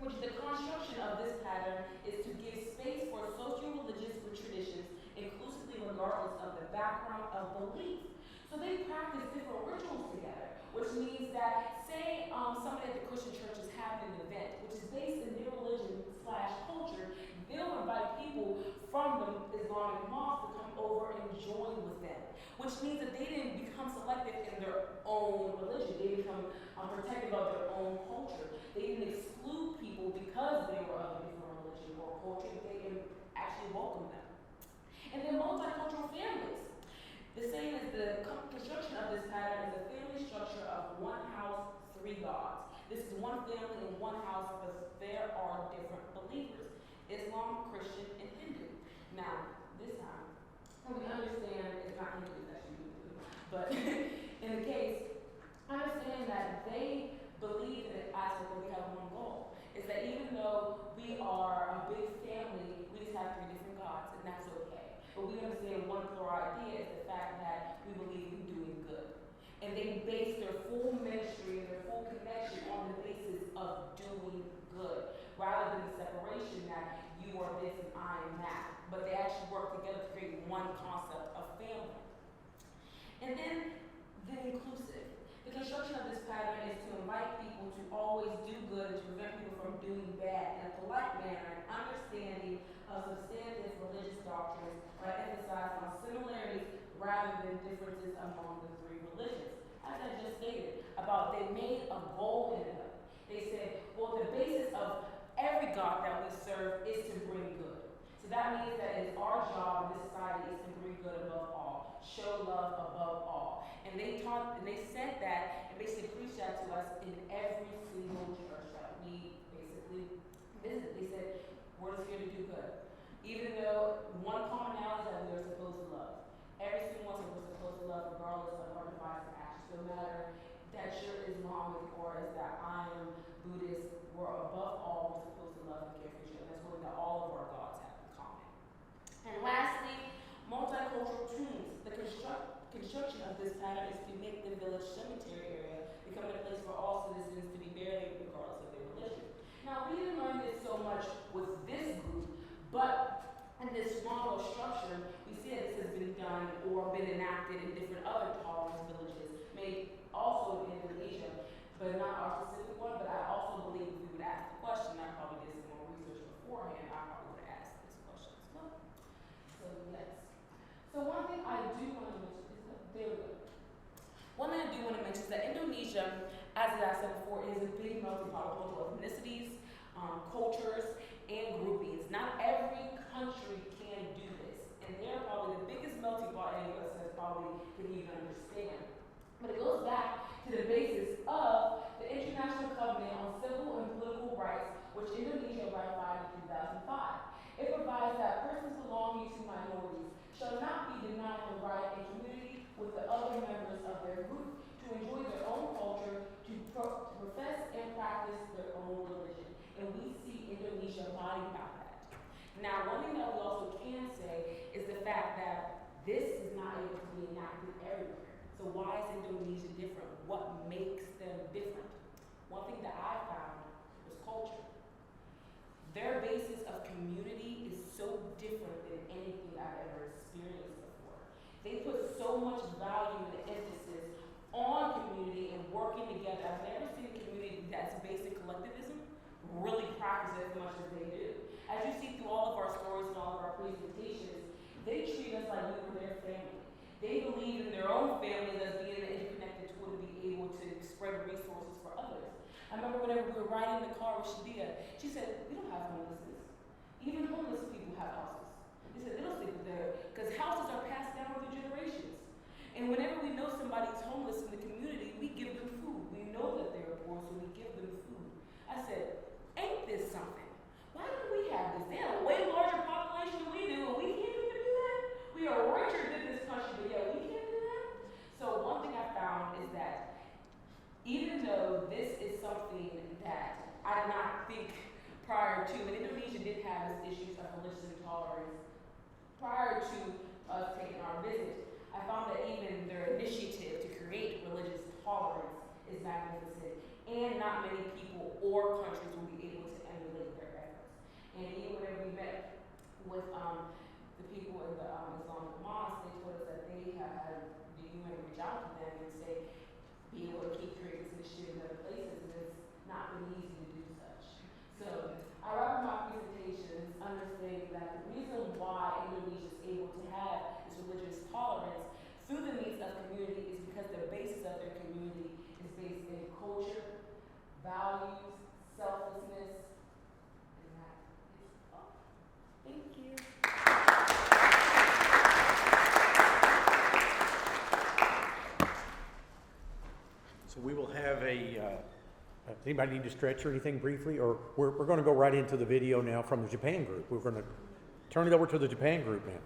which is the construction of this pattern is to give space for socio-religious traditions, inclusively regardless of the background of belief. So they practice different rituals together, which means that, say somebody at the Christian church is having an event, which is based in their religion/culture, they'll invite people from the Islamic mosque to come over and join with them, which means that they didn't become selective in their own religion. They become protective of their own culture. They didn't exclude people because they were of a different religion or culture. They actually welcome them. And then multicultural families. The saying is the construction of this pattern is a family structure of one house, three gods. This is one family in one house, but there are different believers: Islam, Christian, and Hindu. Now, this time, we understand it's not Hindu, that's Hindu, but in the case, understand that they believe in the aspect that we have one goal. Is that even though we are a big family, we just have three different gods, and that's okay. But we understand one core idea is the fact that we believe in doing good. And they base their full ministry and their full connection on the basis of doing good, rather than the separation that you are this and I am that. But they actually work together to create one concept of family. And then the inclusive. The construction of this pattern is to invite people to always do good and to prevent people from doing bad in a polite manner, and understanding of substantive religious doctrines by emphasizing on similarities rather than differences among the three religions. As I just stated, about they made a goal in it. They said, well, the basis of every God that we serve is to bring good. So that means that it's our job in this society is to bring good above all, show love above all. And they taught, and they said that, and basically preached that to us in every single church that we basically visited. They said, we're just here to do good. Even though one commonality is that we are supposed to love. Every single one of us are supposed to love regardless of our divisive actions. No matter that you're Islamic or is that I am Buddhist, we're above all, we're supposed to love and care for each other. That's one that all of our gods have in common. And lastly, multicultural tombs. The construction of this pattern is to make the village cemetery area become a place for all citizens to be buried regardless of their religion. Now, we didn't learn this so much with this group, but in this model structure, we this is not able to be enacted everywhere. So why is Indonesia different? What makes them different? One thing that I found was culture. Their basis of community is so different than anything I've ever experienced before. They put so much value and emphasis on community and working together. I've never seen a community that's based in collectivism really practice it as much as they do. As you see through all of our stories and all of our presentations, they treat us like we were their family. They believe in their own families as being an interconnected tool to be able to spread resources for others. I remember whenever we were riding in the car with Shadia, she said, we don't have homelessness. Even homeless people have houses. They said, they don't sleep there, because houses are passed down through generations. And whenever we know somebody's homeless in the community, we give them food. We know that they're poor, so we give them food. I said, ain't this something? Why do we have this? They have a way larger population than we do, and we can't even do that? We are richer than this country, but yet we can't do that? So one thing I found is that even though this is something that I did not think prior to, and Indonesia did have its issues of religious intolerance prior to us taking our visit, I found that even their initiative to create religious tolerance is magnificent, and not many people or countries will be able to emulate their efforts. And even whenever we met with the people in the Islamic mosque, they told us that they have had the UN reach out to them and say, be able to keep creating this initiative in other places, and it's not been easy to do such. So I wrap up my presentations understanding that the reason why Indonesia is able to have this religious tolerance through the needs of community is because the basis of their community is based in culture, values, selflessness, and that is all. Thank you. So we will have anybody need to stretch or anything briefly? Or we're going to go right into the video now from the Japan group. We're going to turn it over to the Japan group now.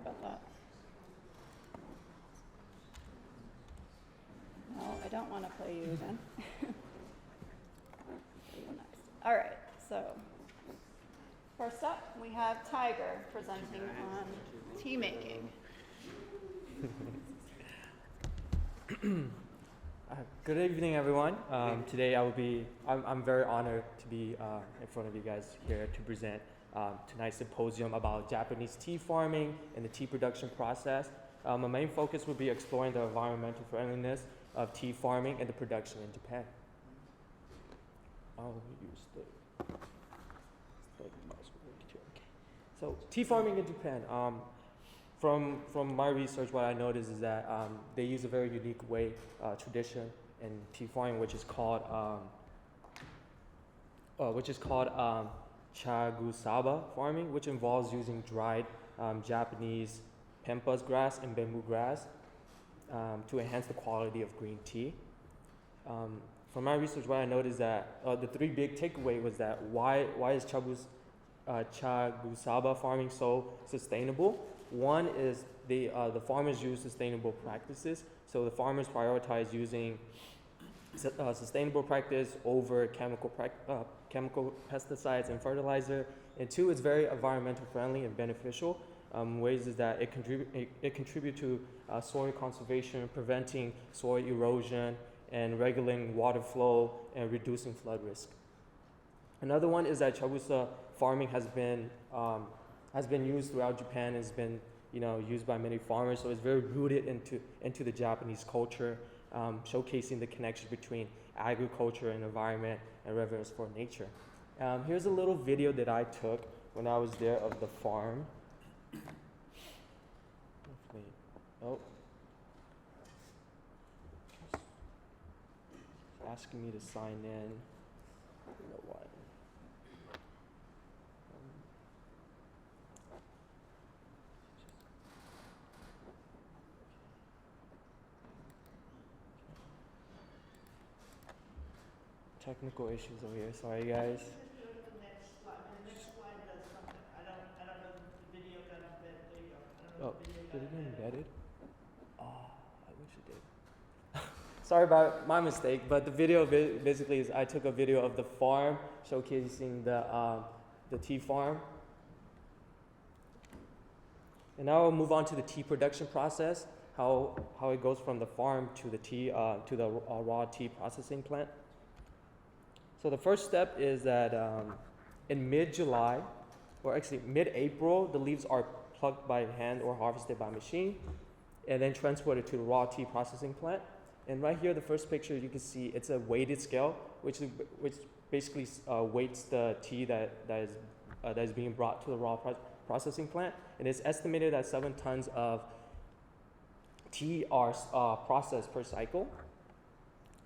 about that. No, I don't want to play you again. All right, so first up, we have Tiger presenting on tea making. Good evening, everyone. Today I'm very honored to be in front of you guys here to present tonight's symposium about Japanese tea farming and the tea production process. My main focus will be exploring the environmental friendliness of tea farming and the production in Japan. I'll use the mouse here. Okay. So tea farming in Japan. From my research, what I noticed is that they use a very unique way, tradition in tea farming, which is called chagusaba farming, which involves using dried Japanese pampas grass and bamboo grass to enhance the quality of green tea. From my research, what I noticed is that the three big takeaway was that why is chagusaba farming so sustainable? One is the farmers use sustainable practices, so the farmers prioritize using sustainable practice over chemical pesticides and fertilizer. And two, it's very environmental friendly and beneficial. Ways is that it contribute to soil conservation, preventing soil erosion, and regulating water flow and reducing flood risk. Another one is that chagusa farming has been used throughout Japan, has been used by many farmers, so it's very rooted into the Japanese culture, showcasing the connection between agriculture and environment and reverence for nature. Here's a little video that I took when I was there of the farm. Oh, it's asking me to sign in. I don't know why. Technical issues over here. Sorry, guys. Oh, did it get embedded? Oh, I wish it did. Sorry about my mistake, but the video basically is I took a video of the farm showcasing the tea farm. And now we'll move on to the tea production process, how it goes from the farm to the tea to the raw tea processing plant. So the first step is that in mid-July, or actually mid-April, the leaves are plucked by hand or harvested by machine, and then transported to the raw tea processing plant. And right here, the first picture, you can see it's a weighted scale, which basically weights the tea that is being brought to the raw processing plant. And it's estimated that 7 tons of tea are processed per cycle.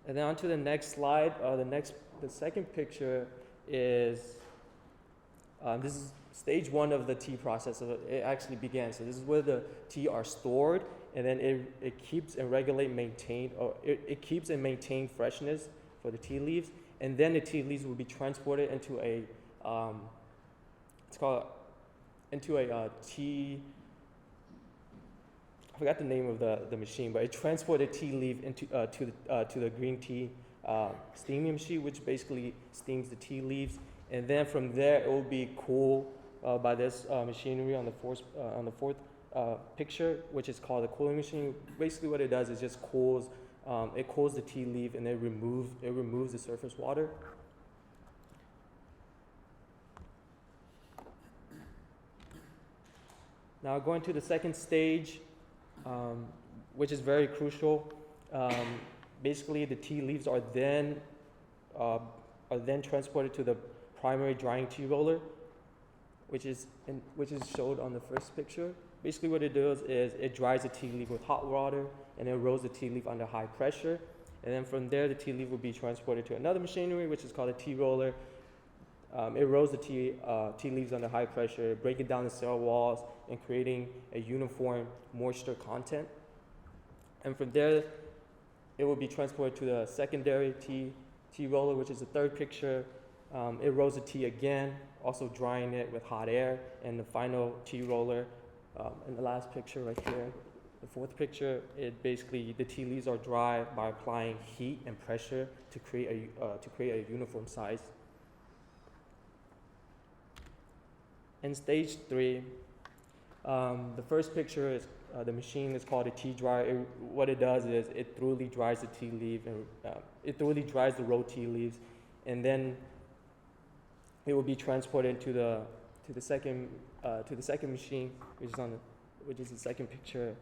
And then on to the next slide. The second picture is this is stage 1 of the tea process. So it actually began. So this is where the tea are stored, and then it keeps and it keeps and maintains freshness for the tea leaves, and then the tea leaves will be transported into a tea. I forgot the name of the machine, but it transported tea leaf into to the green tea steaming machine, which basically steams the tea leaves, and then from there it will be cooled by this machinery on the fourth picture, which is called the cooling machine. Basically, what it does is just cools the tea leaf, and it removes the surface water. Now going to the second stage, which is very crucial. Basically, the tea leaves are then transported to the primary drying tea roller, which is showed on the first picture. Basically, what it does is it dries the tea leaf with hot water, and it rolls the tea leaf under high pressure. And then from there, the tea leaf will be transported to another machinery, which is called a tea roller. It rolls the tea leaves under high pressure, breaking down the cell walls and creating a uniform moisture content. And from there, it will be transported to the secondary tea roller, which is the third picture. It rolls the tea again, also drying it with hot air, and the final tea roller in the last picture right here, the fourth picture, it basically, the tea leaves are dry by applying heat and pressure to create a uniform size. In stage 3, the first picture is the machine is called a tea dryer. What it does is it thoroughly dries the tea leaf and it thoroughly dries the raw tea leaves, and then it will be transported to the second machine, which is the second picture.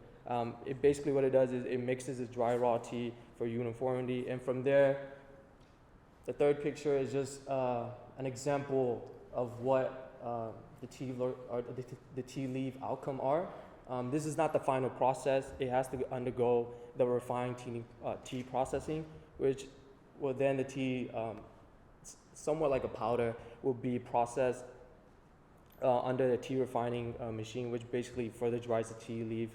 It basically what it does is it mixes the dry raw tea for uniformity, and from there, the third picture is just an example of what the tea leaf outcome are. This is not the final process. It has to undergo the refined tea processing, which will then the tea, somewhat like a powder, will be processed under the tea refining machine, which basically further dries the tea leaf,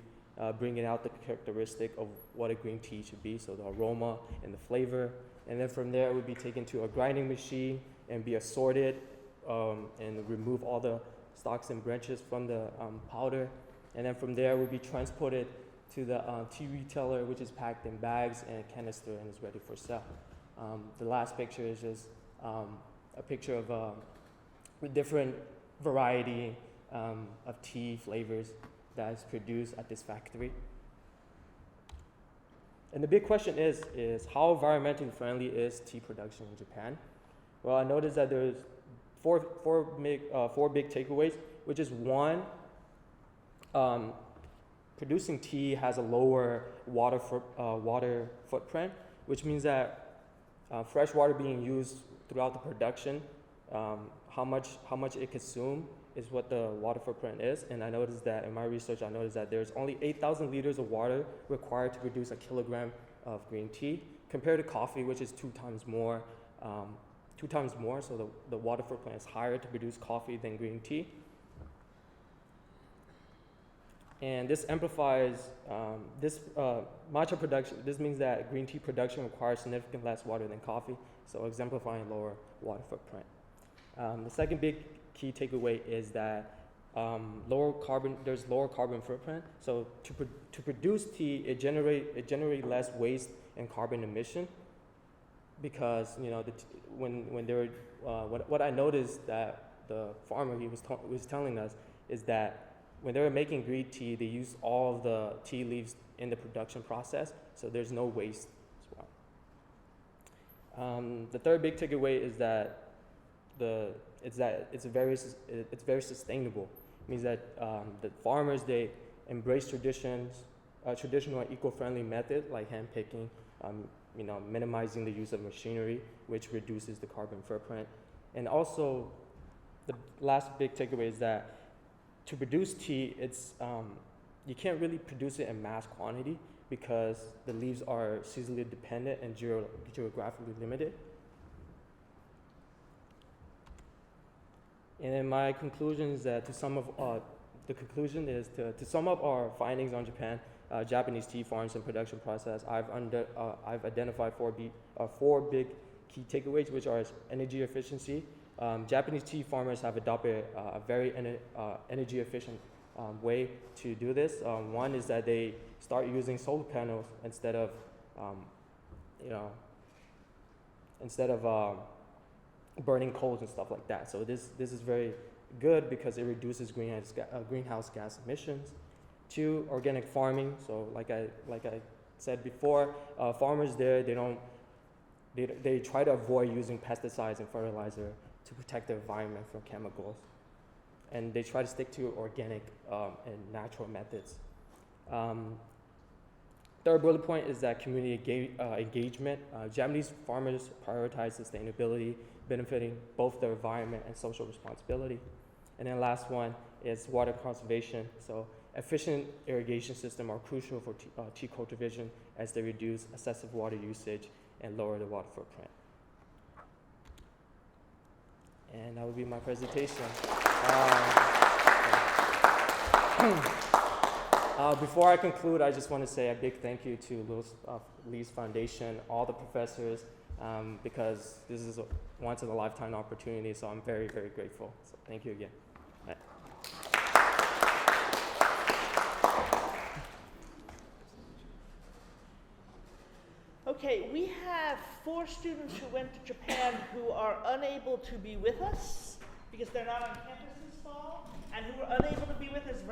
bringing out the characteristic of what a green tea should be, so the aroma and the flavor. And then from there, it would be taken to a grinding machine and be assorted and remove all the stalks and branches from the powder. And then from there, it would be transported to the tea retailer, which is packed in bags and a canister and is ready for sale. The last picture is just a picture of a different variety of tea flavors that is produced at this factory. And the big question is how environmentally friendly is tea production in Japan? Well, I noticed that there's four big takeaways, which is one, producing tea has a lower water footprint, which means that fresh water being used throughout the production, how much it consumes is what the water footprint is. And I noticed that in my research, there's only 8,000 liters of water required to produce a kilogram of green tea, compared to coffee, which is 2 times more. So the water footprint is higher to produce coffee than green tea. And this amplifies this matcha production. This means that green tea production requires significantly less water than coffee, so exemplifying lower water footprint. The second big key takeaway is that there's lower carbon footprint. So to produce tea, it generate less waste and carbon emission, because when they were what I noticed that the farmer was telling us is that when they were making green tea, they used all of the tea leaves in the production process, so there's no waste as well. The third big takeaway is that it's very sustainable. It means that the farmers, they embrace traditional and eco-friendly methods like hand picking, minimizing the use of machinery, which reduces the carbon footprint. And also, the last big takeaway is that to produce tea, you can't really produce it in mass quantity because the leaves are seasonally dependent and geographically limited. And then my conclusion is that to sum up our findings on Japan, Japanese tea farms and production process, I've identified four big key takeaways, which are energy efficiency. Japanese tea farmers have adopted a very energy efficient way to do this. One is that they start using solar panels instead of burning coals and stuff like that. So this is very good because it reduces greenhouse gas emissions. 2, organic farming. So like I said before, farmers there they try to avoid using pesticides and fertilizer to protect the environment from chemicals, and they try to stick to organic and natural methods. Third bullet point is that community engagement. Japanese farmers prioritize sustainability, benefiting both the environment and social responsibility. And then last one is water conservation. So efficient irrigation systems are crucial for tea cultivation as they reduce excessive water usage and lower the water footprint. And that would be my presentation. Before I conclude, I just want to say a big thank you to LIASE Foundation, all the professors, because this is a once-in-a-lifetime opportunity, so I'm very, very grateful. So thank you again. Bye. Okay, we have 4 students who went to Japan who are unable to be with us because they're not on campus this fall, and who are unable to be with us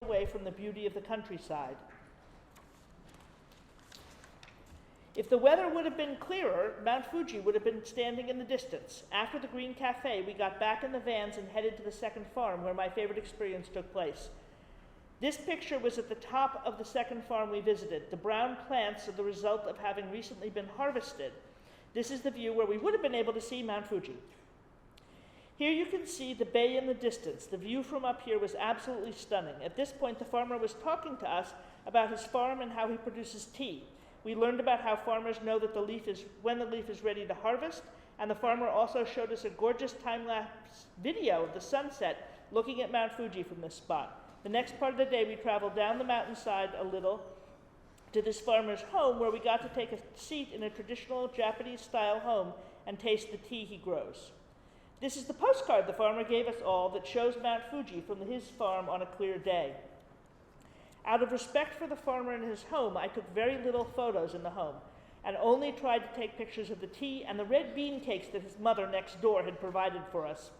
away from the beauty of the countryside. If the weather would have been clearer, Mount Fuji would have been standing in the distance. After the Green Cafe, we got back in the vans and headed to the second farm where my favorite experience took place. This picture was at the top of the second farm we visited. The brown plants are the result of having recently been harvested. This is the view where we would have been able to see Mount Fuji. Here you can see the bay in the distance. The view from up here was absolutely stunning. At this point, the farmer was talking to us about his farm and how he produces tea. We learned about how farmers know that when the leaf is ready to harvest, and the farmer also showed us a gorgeous time-lapse video of the sunset looking at Mount Fuji from this spot. The next part of the day, we traveled down the mountainside a little to this farmer's home, where we got to take a seat in a traditional Japanese-style home and taste the tea he grows. This is the postcard the farmer gave us all that shows Mount Fuji from his farm on a clear day. Out of respect for the farmer and his home, I took very little photos in the home and only tried to take pictures of the tea and the red bean cakes that his mother next door had provided for us.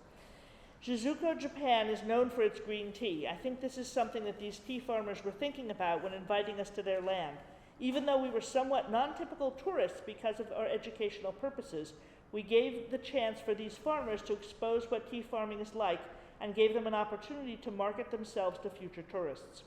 Shizuoka, Japan is known for its green tea. I think this is something that these tea farmers were thinking about when inviting us to their land. Even though we were somewhat non-typical tourists because of our educational purposes, we gave the chance for these farmers to expose what tea farming is like and gave them an opportunity to market themselves to future tourists.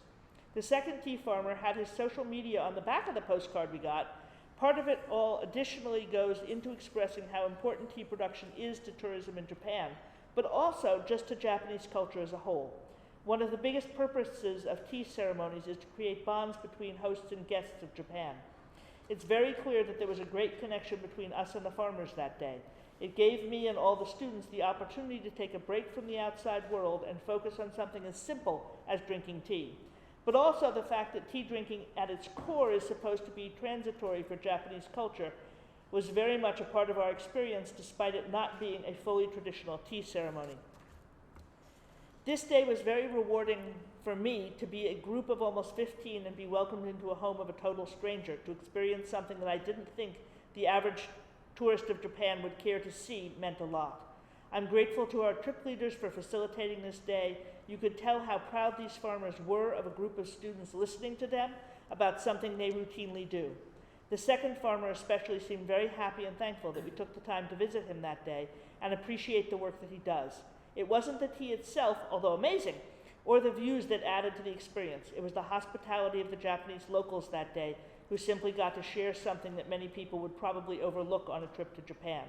The second tea farmer had his social media on the back of the postcard we got. Part of it all additionally goes into expressing how important tea production is to tourism in Japan, but also just to Japanese culture as a whole. One of the biggest purposes of tea ceremonies is to create bonds between hosts and guests of Japan. It's very clear that there was a great connection between us and the farmers that day. It gave me and all the students the opportunity to take a break from the outside world and focus on something as simple as drinking tea. But also the fact that tea drinking at its core is supposed to be transitory for Japanese culture was very much a part of our experience, despite it not being a fully traditional tea ceremony. This day was very rewarding for me to be a group of almost 15 and be welcomed into a home of a total stranger, to experience something that I didn't think the average tourist of Japan would care to see meant a lot. I'm grateful to our trip leaders for facilitating this day. You could tell how proud these farmers were of a group of students listening to them about something they routinely do. The second farmer especially seemed very happy and thankful that we took the time to visit him that day and appreciate the work that he does. It wasn't the tea itself, although amazing, or the views that added to the experience. It was the hospitality of the Japanese locals that day who simply got to share something that many people would probably overlook on a trip to Japan.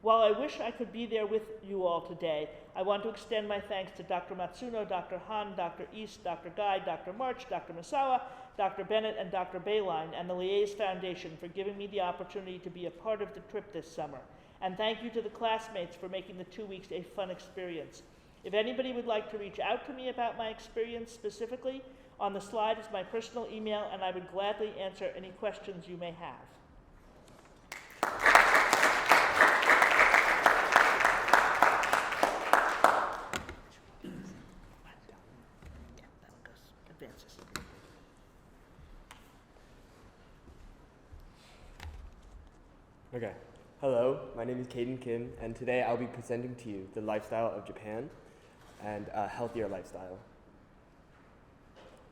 While I wish I could be there with you all today, I want to extend my thanks to Dr. Matsuno, Dr. Han, Dr. East, Dr. Guy, Dr. March, Dr. Misawa, Dr. Bennett, and Dr. Bayline, and the LIASE Foundation for giving me the opportunity to be a part of the trip this summer. And thank you to the classmates for making the 2 weeks a fun experience. If anybody would like to reach out to me about my experience specifically, on the slide is my personal email, and I would gladly answer any questions you may have. Okay, Hello, my name is Caden Kim, and today I'll be presenting to you the lifestyle of Japan and a healthier lifestyle.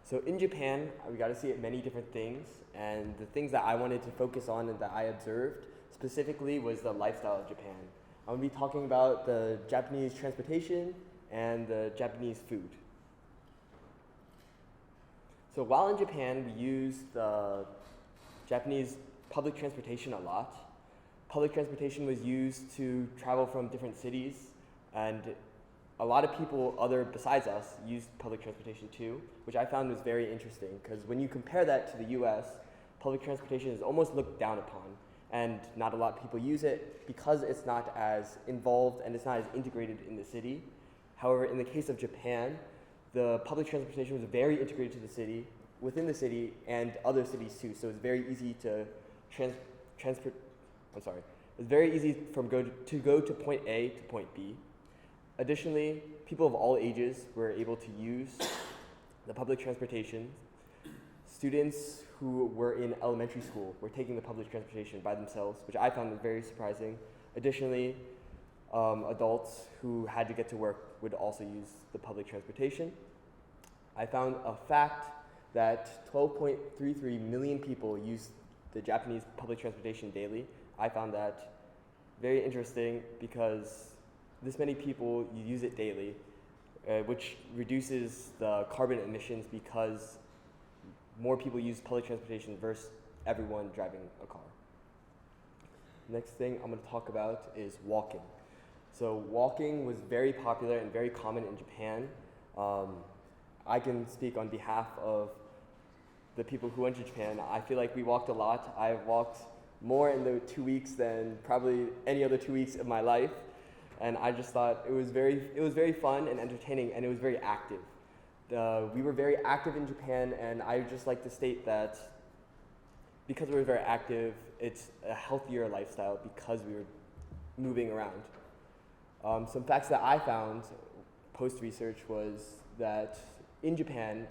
So in Japan, we got to see many different things, and the things that I wanted to focus on and that I observed specifically was the lifestyle of Japan. I'm going to be talking about the Japanese transportation and the Japanese food. So while in Japan, we use the Japanese public transportation a lot. Public transportation was used to travel from different cities, and a lot of people besides us used public transportation too, which I found was very interesting because when you compare that to the US, public transportation is almost looked down upon, and not a lot of people use it because it's not as involved and it's not as integrated in the city. However, in the case of Japan, the public transportation was very integrated to the city, within the city, and other cities too, so it's very easy to it's very easy to go to point A to point B. Additionally, people of all ages were able to use the public transportation. Students who were in elementary school were taking the public transportation by themselves, which I found very surprising. Additionally, adults who had to get to work would also use the public transportation. I found a fact that 12.33 million people use the Japanese public transportation daily. I found that very interesting because this many people use it daily, which reduces the carbon emissions because more people use public transportation versus everyone driving a car. Next thing I'm going to talk about is walking. So walking was very popular and very common in Japan. I can speak on behalf of the people who went to Japan. I feel like we walked a lot. I've walked more in the 2 weeks than probably any other 2 weeks of my life. And I just thought it was very fun and entertaining, and it was very active. We were very active in Japan, and I would just like to state that because we were very active, it's a healthier lifestyle because we were moving around. Some facts that I found post-research was that in Japan,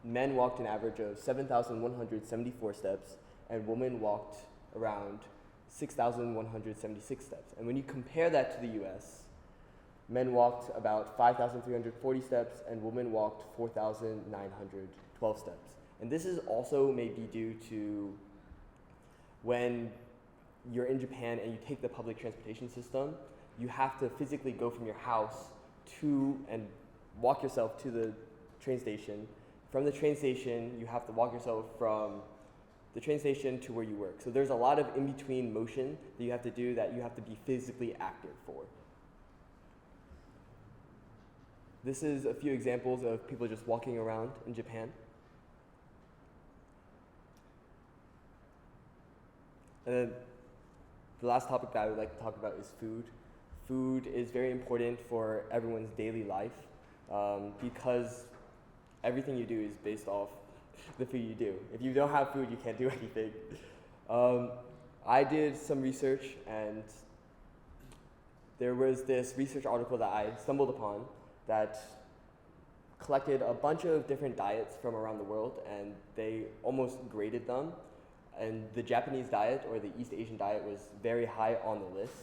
men walked an average of 7,174 steps, and women walked around 6,176 steps. And when you compare that to the US, men walked about 5,340 steps, and women walked 4,912 steps. And this is also maybe due to when you're in Japan and you take the public transportation system, you have to physically go from your house to and walk yourself to the train station. From the train station, you have to walk yourself from the train station to where you work. So there's a lot of in-between motion that you have to do that you have to be physically active for. This is a few examples of people just walking around in Japan. And then the last topic that I would like to talk about is food. Food is very important for everyone's daily life because everything you do is based off the food you do. If you don't have food, you can't do anything. I did some research, and there was this research article that I stumbled upon that collected a bunch of different diets from around the world, and they almost graded them. And the Japanese diet, or the East Asian diet, was very high on the list.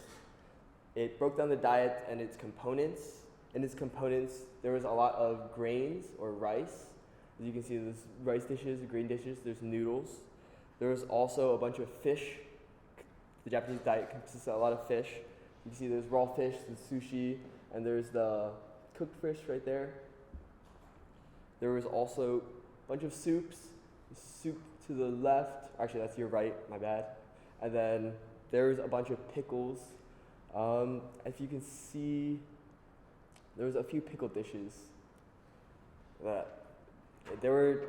It broke down the diet and its components. In its components, there was a lot of grains or rice. As you can see, there's rice dishes, grain dishes, there's noodles. There was also a bunch of fish. The Japanese diet consists of a lot of fish. You can see there's raw fish, there's sushi, and there's the cooked fish right there. There was also a bunch of soups. The soup to the left, actually that's your right, my bad. And then there's a bunch of pickles. If you can see, there was a few pickle dishes. There were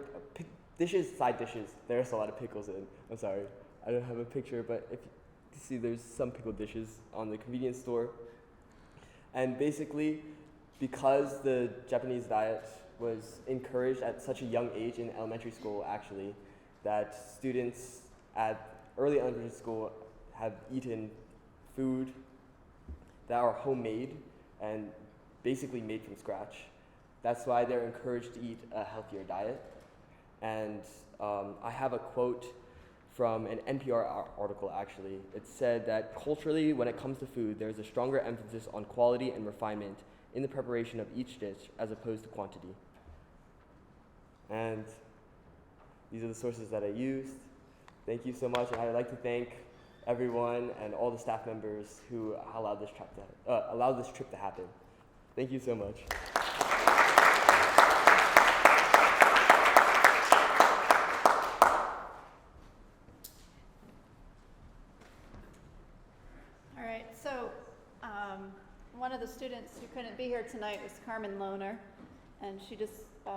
side dishes. There's a lot of pickles in. I'm sorry, I don't have a picture, but if you see, there's some pickle dishes on the convenience store. And basically, because the Japanese diet was encouraged at such a young age in elementary school, actually, that students at early elementary school have eaten food that are homemade and basically made from scratch. That's why they're encouraged to eat a healthier diet. And I have a quote from an NPR article, actually. It said that culturally, when it comes to food, there's a stronger emphasis on quality and refinement in the preparation of each dish as opposed to quantity. And these are the sources that I used. Thank you so much, and I'd like to thank everyone and all the staff members who allowed this trip to happen. Thank you so much. All right, so one of the students who couldn't be here tonight was Carmen Lohner, and she just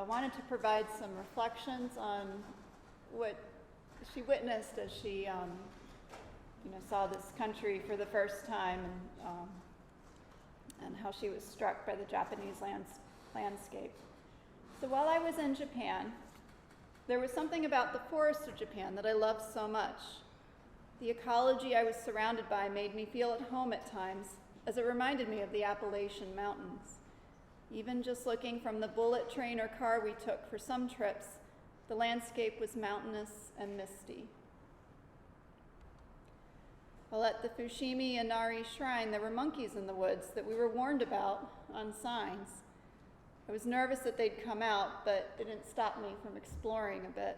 wanted to provide some reflections on what she witnessed as she saw this country for the first time, and how she was struck by the Japanese landscape. So while I was in Japan, there was something about the forests of Japan that I loved so much. The ecology I was surrounded by made me feel at home at times, as it reminded me of the Appalachian Mountains. Even just looking from the bullet train or car we took for some trips, the landscape was mountainous and misty. While at the Fushimi Inari Shrine, there were monkeys in the woods that we were warned about on signs. I was nervous that they'd come out, but it didn't stop me from exploring a bit.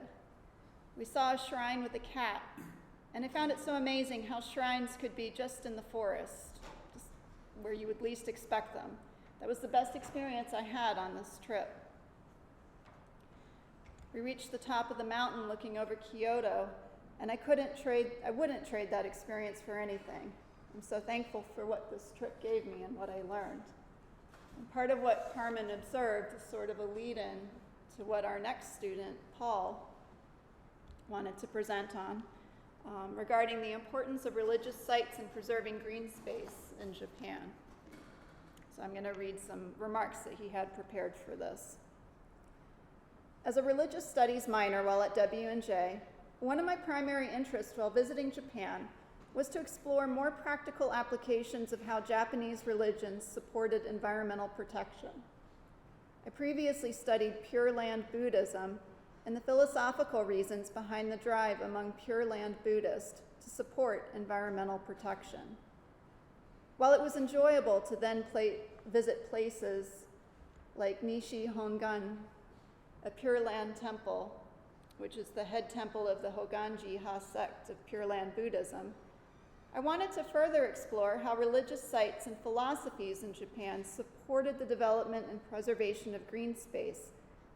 We saw a shrine with a cat, and I found it so amazing how shrines could be just in the forest, just where you would least expect them. That was the best experience I had on this trip. We reached the top of the mountain looking over Kyoto, and I wouldn't trade that experience for anything. I'm so thankful for what this trip gave me and what I learned. And part of what Carmen observed is sort of a lead-in to what our next student, Paul, wanted to present on, regarding the importance of religious sites in preserving green space in Japan. So I'm going to read some remarks that he had prepared for this. As a religious studies minor while at W&J, one of my primary interests while visiting Japan was to explore more practical applications of how Japanese religions supported environmental protection. I previously studied Pure Land Buddhism and the philosophical reasons behind the drive among Pure Land Buddhists to support environmental protection. While it was enjoyable to then visit places like Nishi Hongan, a Pure Land temple, which is the head temple of the Hoganji-ha sect of Pure Land Buddhism, I wanted to further explore how religious sites and philosophies in Japan supported the development and preservation of green space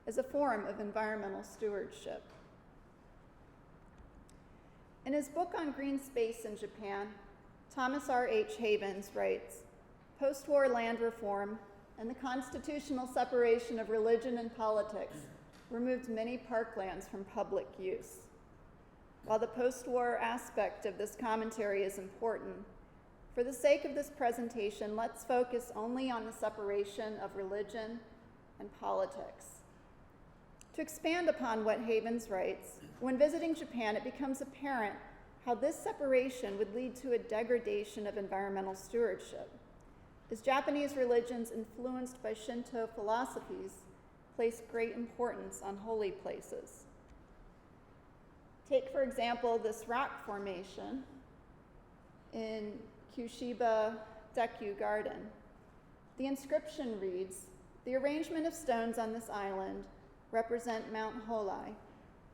as a form of environmental stewardship. In his book on green space in Japan, Thomas R. H. Havens writes, "Post-war land reform and the constitutional separation of religion and politics removed many parklands from public use. While the post-war aspect of this commentary is important, for the sake of this presentation, let's focus only on the separation of religion and politics." To expand upon what Havens writes, when visiting Japan, it becomes apparent how this separation would lead to a degradation of environmental stewardship, as Japanese religions influenced by Shinto philosophies place great importance on holy places. Take, for example, this rock formation in Kyushiba Deku Garden. The inscription reads, "The arrangement of stones on this island represent Mount Holai,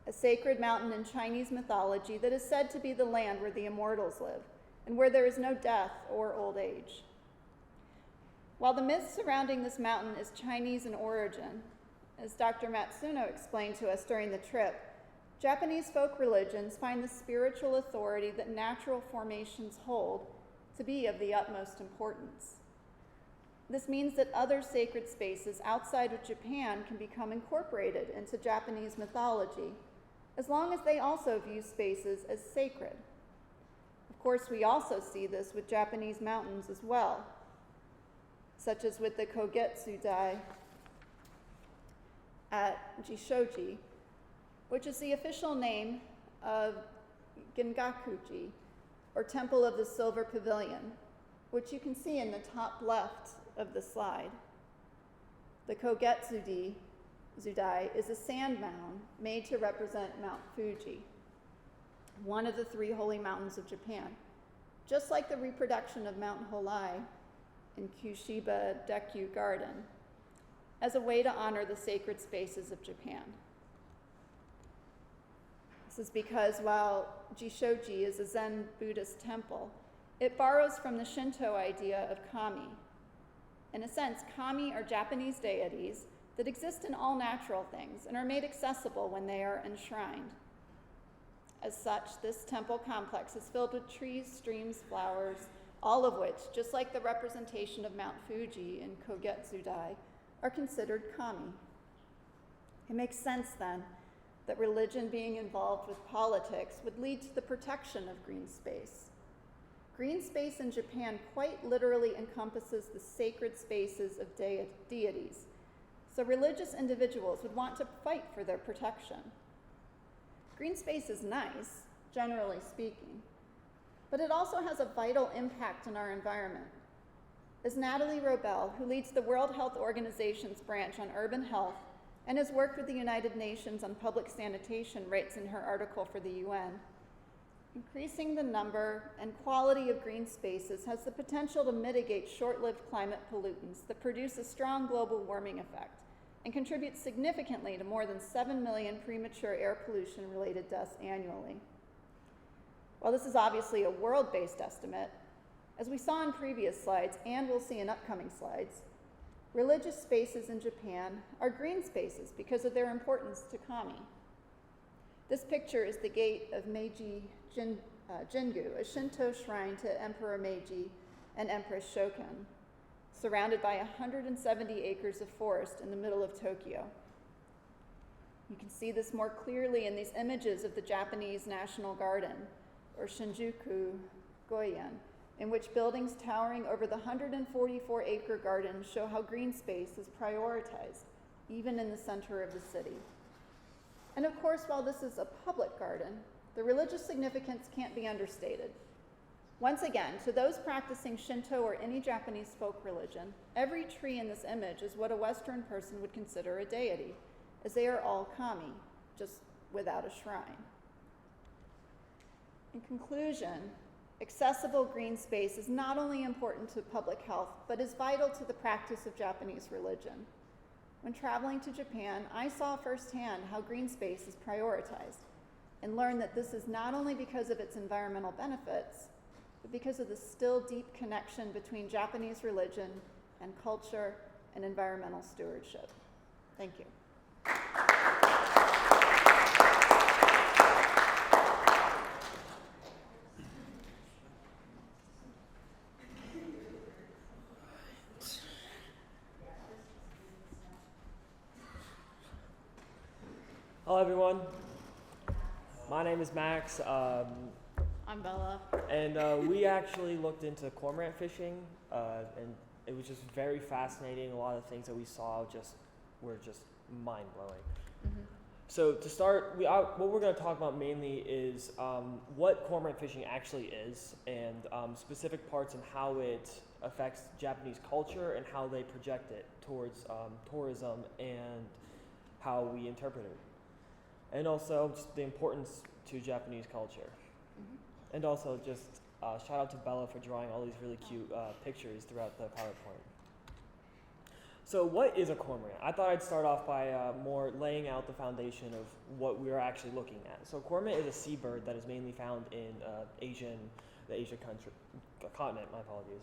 a sacred mountain in Chinese mythology that is said to be the land where the immortals live and where there is no death or old age." While the myth surrounding this mountain is Chinese in origin, as Dr. Matsuno explained to us during the trip, Japanese folk religions find the spiritual authority that natural formations hold to be of the utmost importance. This means that other sacred spaces outside of Japan can become incorporated into Japanese mythology, as long as they also view spaces as sacred. Of course, we also see this with Japanese mountains as well, such as with the Kogetsu-dai at Jishoji, which is the official name of Gengakuji, or Temple of the Silver Pavilion, which you can see in the top left of the slide. The Kogetsu-dai is a sand mound made to represent Mount Fuji. one of the 3 holy mountains of Japan, just like the reproduction of Mount Holai in Kushiba Dekyu Garden, as a way to honor the sacred spaces of Japan. This is because while Jishoji is a Zen Buddhist temple, it borrows from the Shinto idea of kami. In a sense, kami are Japanese deities that exist in all natural things and are made accessible when they are enshrined. As such, this temple complex is filled with trees, streams, flowers, all of which, just like the representation of Mount Fuji in Kogetsu-dai, are considered kami. It makes sense then that religion being involved with politics would lead to the protection of green space. Green space in Japan quite literally encompasses the sacred spaces of deities, so religious individuals would want to fight for their protection. Green space is nice, generally speaking, but it also has a vital impact on our environment. As Natalie Robel, who leads the World Health Organization's branch on urban health and has worked with the United Nations on public sanitation, writes in her article for the UN, increasing the number and quality of green spaces has the potential to mitigate short-lived climate pollutants that produce a strong global warming effect and contribute significantly to more than 7 million premature air pollution-related deaths annually. While this is obviously a world-based estimate, as we saw in previous slides and we'll see in upcoming slides, religious spaces in Japan are green spaces because of their importance to kami. This picture is the gate of Meiji Jingu, a Shinto shrine to Emperor Meiji and Empress Shokan, surrounded by 170 acres of forest in the middle of Tokyo. You can see this more clearly in these images of the Japanese National Garden, or Shinjuku Goyen, in which buildings towering over the 144-acre garden show how green space is prioritized, even in the center of the city. And of course, while this is a public garden, the religious significance can't be understated. Once again, to those practicing Shinto or any Japanese folk religion, every tree in this image is what a Western person would consider a deity, as they are all kami, just without a shrine. In conclusion, accessible green space is not only important to public health, but is vital to the practice of Japanese religion. When traveling to Japan, I saw firsthand how green space is prioritized and learned that this is not only because of its environmental benefits, but because of the still deep connection between Japanese religion and culture and environmental stewardship. Thank you. Hello everyone, my name is Max. I'm Bella. And we actually looked into cormorant fishing, and it was just very fascinating. A lot of things that we saw were just mind-blowing. Mm-hmm. So to start, what we're going to talk about mainly is what cormorant fishing actually is, and specific parts and how it affects Japanese culture and how they project it towards tourism and how we interpret it. And also just the importance to Japanese culture. Mm-hmm. And also just shout out to Bella for drawing all these really cute pictures throughout the PowerPoint. So what is a cormorant? I thought I'd start off by more laying out the foundation of what we are actually looking at. So cormorant is a seabird that is mainly found in the Asian continent, my apologies.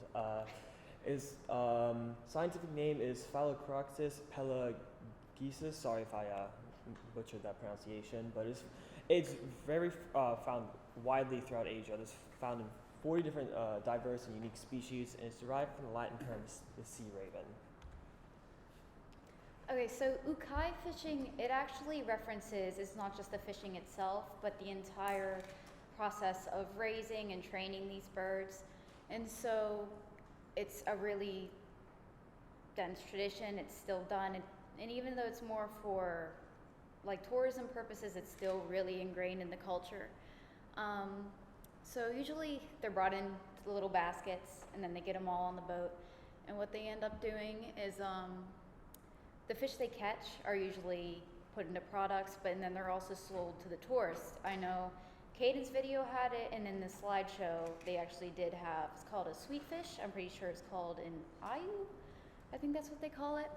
Scientific name is Phallocroxus pelagius. Sorry if I butchered that pronunciation, but it's very found widely throughout Asia. It's found in 40 different diverse and unique species, and it's derived from the Latin term the sea raven. Okay, so ukai fishing, it actually references, it's not just the fishing itself, but the entire process of raising and training these birds. And so it's a really dense tradition, it's still done, and even though it's more for like tourism purposes, it's still really ingrained in the culture. So usually they're brought in to the little baskets, and then they get them all on the boat. And what they end up doing is the fish they catch are usually put into products, but then they're also sold to the tourists. I know Caden's video had it, and in the slideshow, they actually did have, it's called a sweet fish. I'm pretty sure it's called an ayu. I think that's what they call it.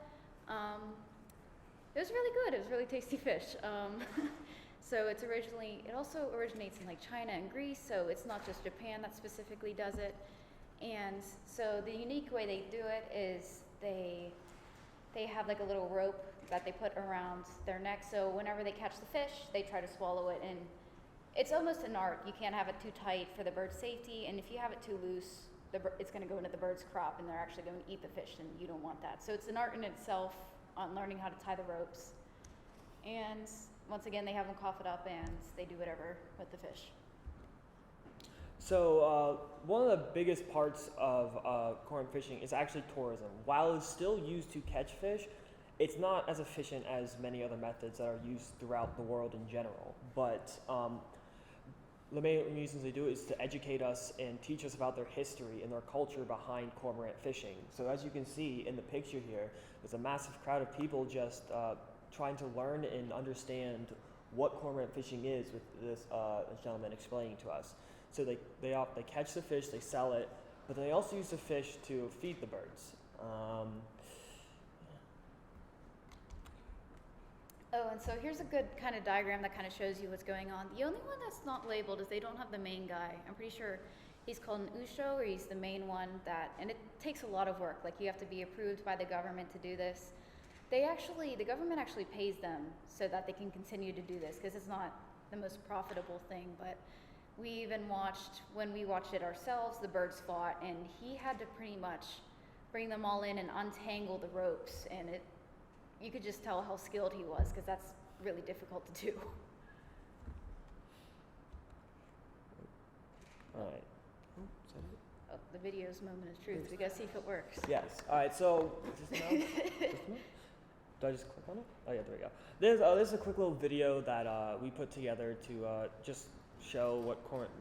It was really good. It was really tasty fish. So it also originates in like China and Greece, so it's not just Japan that specifically does it. And so the unique way they do it is they have like a little rope that they put around their neck, so whenever they catch the fish, they try to swallow it, and it's almost an art. You can't have it too tight for the bird's safety, and if you have it too loose, it's going to go into the bird's crop, and they're actually going to eat the fish, and you don't want that. So it's an art in itself on learning how to tie the ropes. And once again, they have them cough it up, and they do whatever with the fish. So one of the biggest parts of corn fishing is actually tourism. While it's still used to catch fish, it's not as efficient as many other methods that are used throughout the world in general. But the main reasons they do it is to educate us and teach us about their history and their culture behind cormorant fishing. So as you can see in the picture here, there's a massive crowd of people just trying to learn and understand what cormorant fishing is, with this gentleman explaining to us. So they catch the fish, they sell it, but they also use the fish to feed the birds. Oh, and so here's a good kind of diagram that kind of shows you what's going on. The only one that's not labeled is they don't have the main guy. I'm pretty sure he's called an usho, or he's the main one and it takes a lot of work. Like, you have to be approved by the government to do this. The government actually pays them so that they can continue to do this, because it's not the most profitable thing. But we even when we watched it ourselves, the birds fought, and he had to pretty much bring them all in and untangle the ropes, and you could just tell how skilled he was, because that's really difficult to do. All right. Oh, the video's moment of truth. We gotta see if it works. Yes. All right. So just now. Do I just click on it? Oh yeah, there we go. There's a quick little video that we put together to just show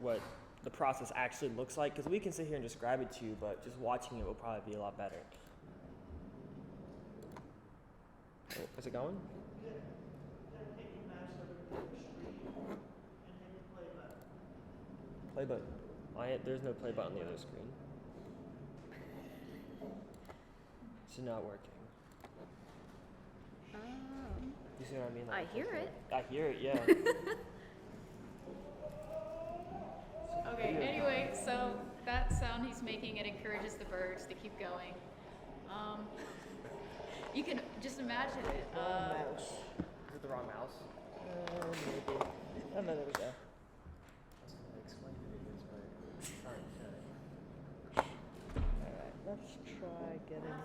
what the process actually looks like, because we can sit here and describe it to you, but just watching it will probably be a lot better. Oh, is it going? Play button. There's no play button on the other screen. It's not working. You see what I mean? Like, I hear it. I hear it, yeah. Okay, anyway, so that sound he's making, it encourages the birds to keep going. You can just imagine it. Mouse. Is it the wrong mouse? Maybe. Oh, no, there we go. Explain the videos, but sorry. Alright, let's try getting...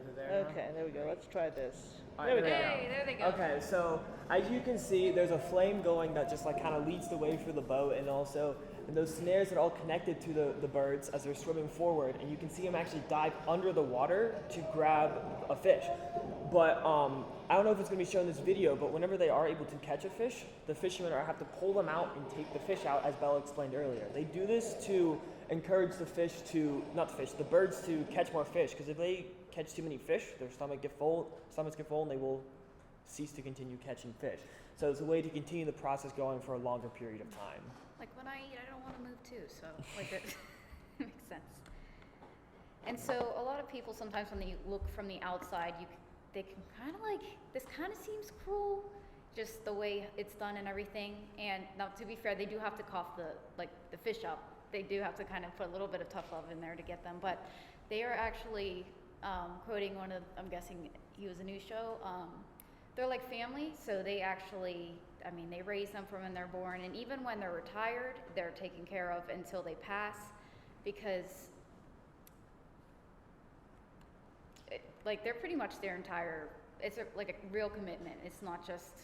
Is it there now? Okay, there we go. Let's try this. There we go. Hey, there they go. Okay, so as you can see, there's a flame going that just like kind of leads the way for the boat, and also those snares are all connected to the birds as they're swimming forward, and you can see them actually dive under the water to grab a fish. But I don't know if it's going to be shown in this video, but whenever they are able to catch a fish, the fishermen have to pull them out and take the fish out, as Bella explained earlier. They do this to encourage the birds to catch more fish, because if they catch too many fish, their stomachs get full, and they will cease to continue catching fish. So it's a way to continue the process going for a longer period of time. Like, when I eat, I don't want to move too, so like it makes sense. And so a lot of people sometimes, when they look from the outside, they can kind of like, this kind of seems cruel, just the way it's done and everything. And now, to be fair, they do have to cough the fish up. They do have to kind of put a little bit of tough love in there to get them. But they are actually quoting I'm guessing he was a new show. They're like family, so they actually, they raise them from when they're born, and even when they're retired, they're taken care of until they pass, because they're pretty much it's like a real commitment. It's not just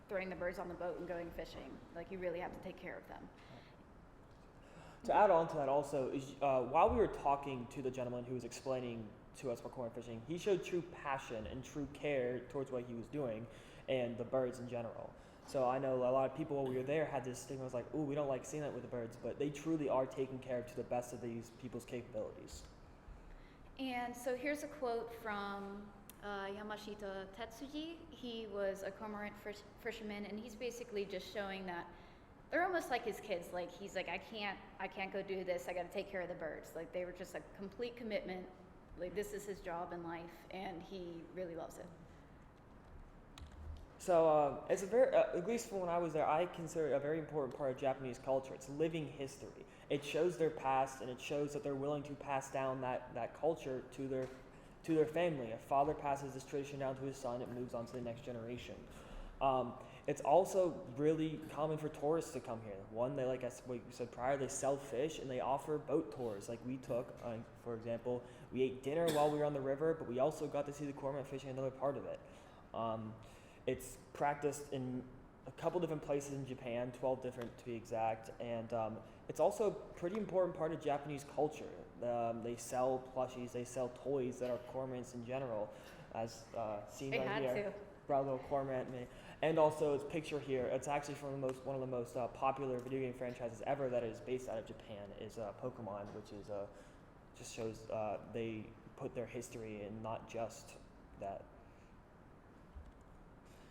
throwing the birds on the boat and going fishing. Like, you really have to take care of them. To add on to that also, is while we were talking to the gentleman who was explaining to us for corn fishing, he showed true passion and true care towards what he was doing and the birds in general. So I know a lot of people when we were there had this stigma, was like, ooh, we don't like seeing that with the birds, but they truly are taken care of to the best of these people's capabilities. And so here's a quote from Yamashita Tetsuji. He was a cormorant fisherman, and he's basically just showing that they're almost like his kids. Like he's like, I can't go do this. I got to take care of the birds. Like they were just a complete commitment. Like this is his job in life, and he really loves it. So it's a very, at least from when I was there, I consider it a very important part of Japanese culture. It's living history. It shows their past, and it shows that they're willing to pass down that culture to their family. A father passes this tradition down to his son, it moves on to the next generation. It's also really common for tourists to come here. One, they, like what you said prior, they sell fish and they offer boat tours like we took. For example, we ate dinner while we were on the river, but we also got to see the cormorant fishing another part of it. It's practiced in a couple different places in Japan, 12 different to be exact, and it's also a pretty important part of Japanese culture. They sell plushies, they sell toys that are cormorants in general, as seen right here. Brown little cormorant, and also its picture here. It's actually from one of the most popular video game franchises ever that is based out of Japan. Is Pokemon, which is just shows they put their history in, not just that.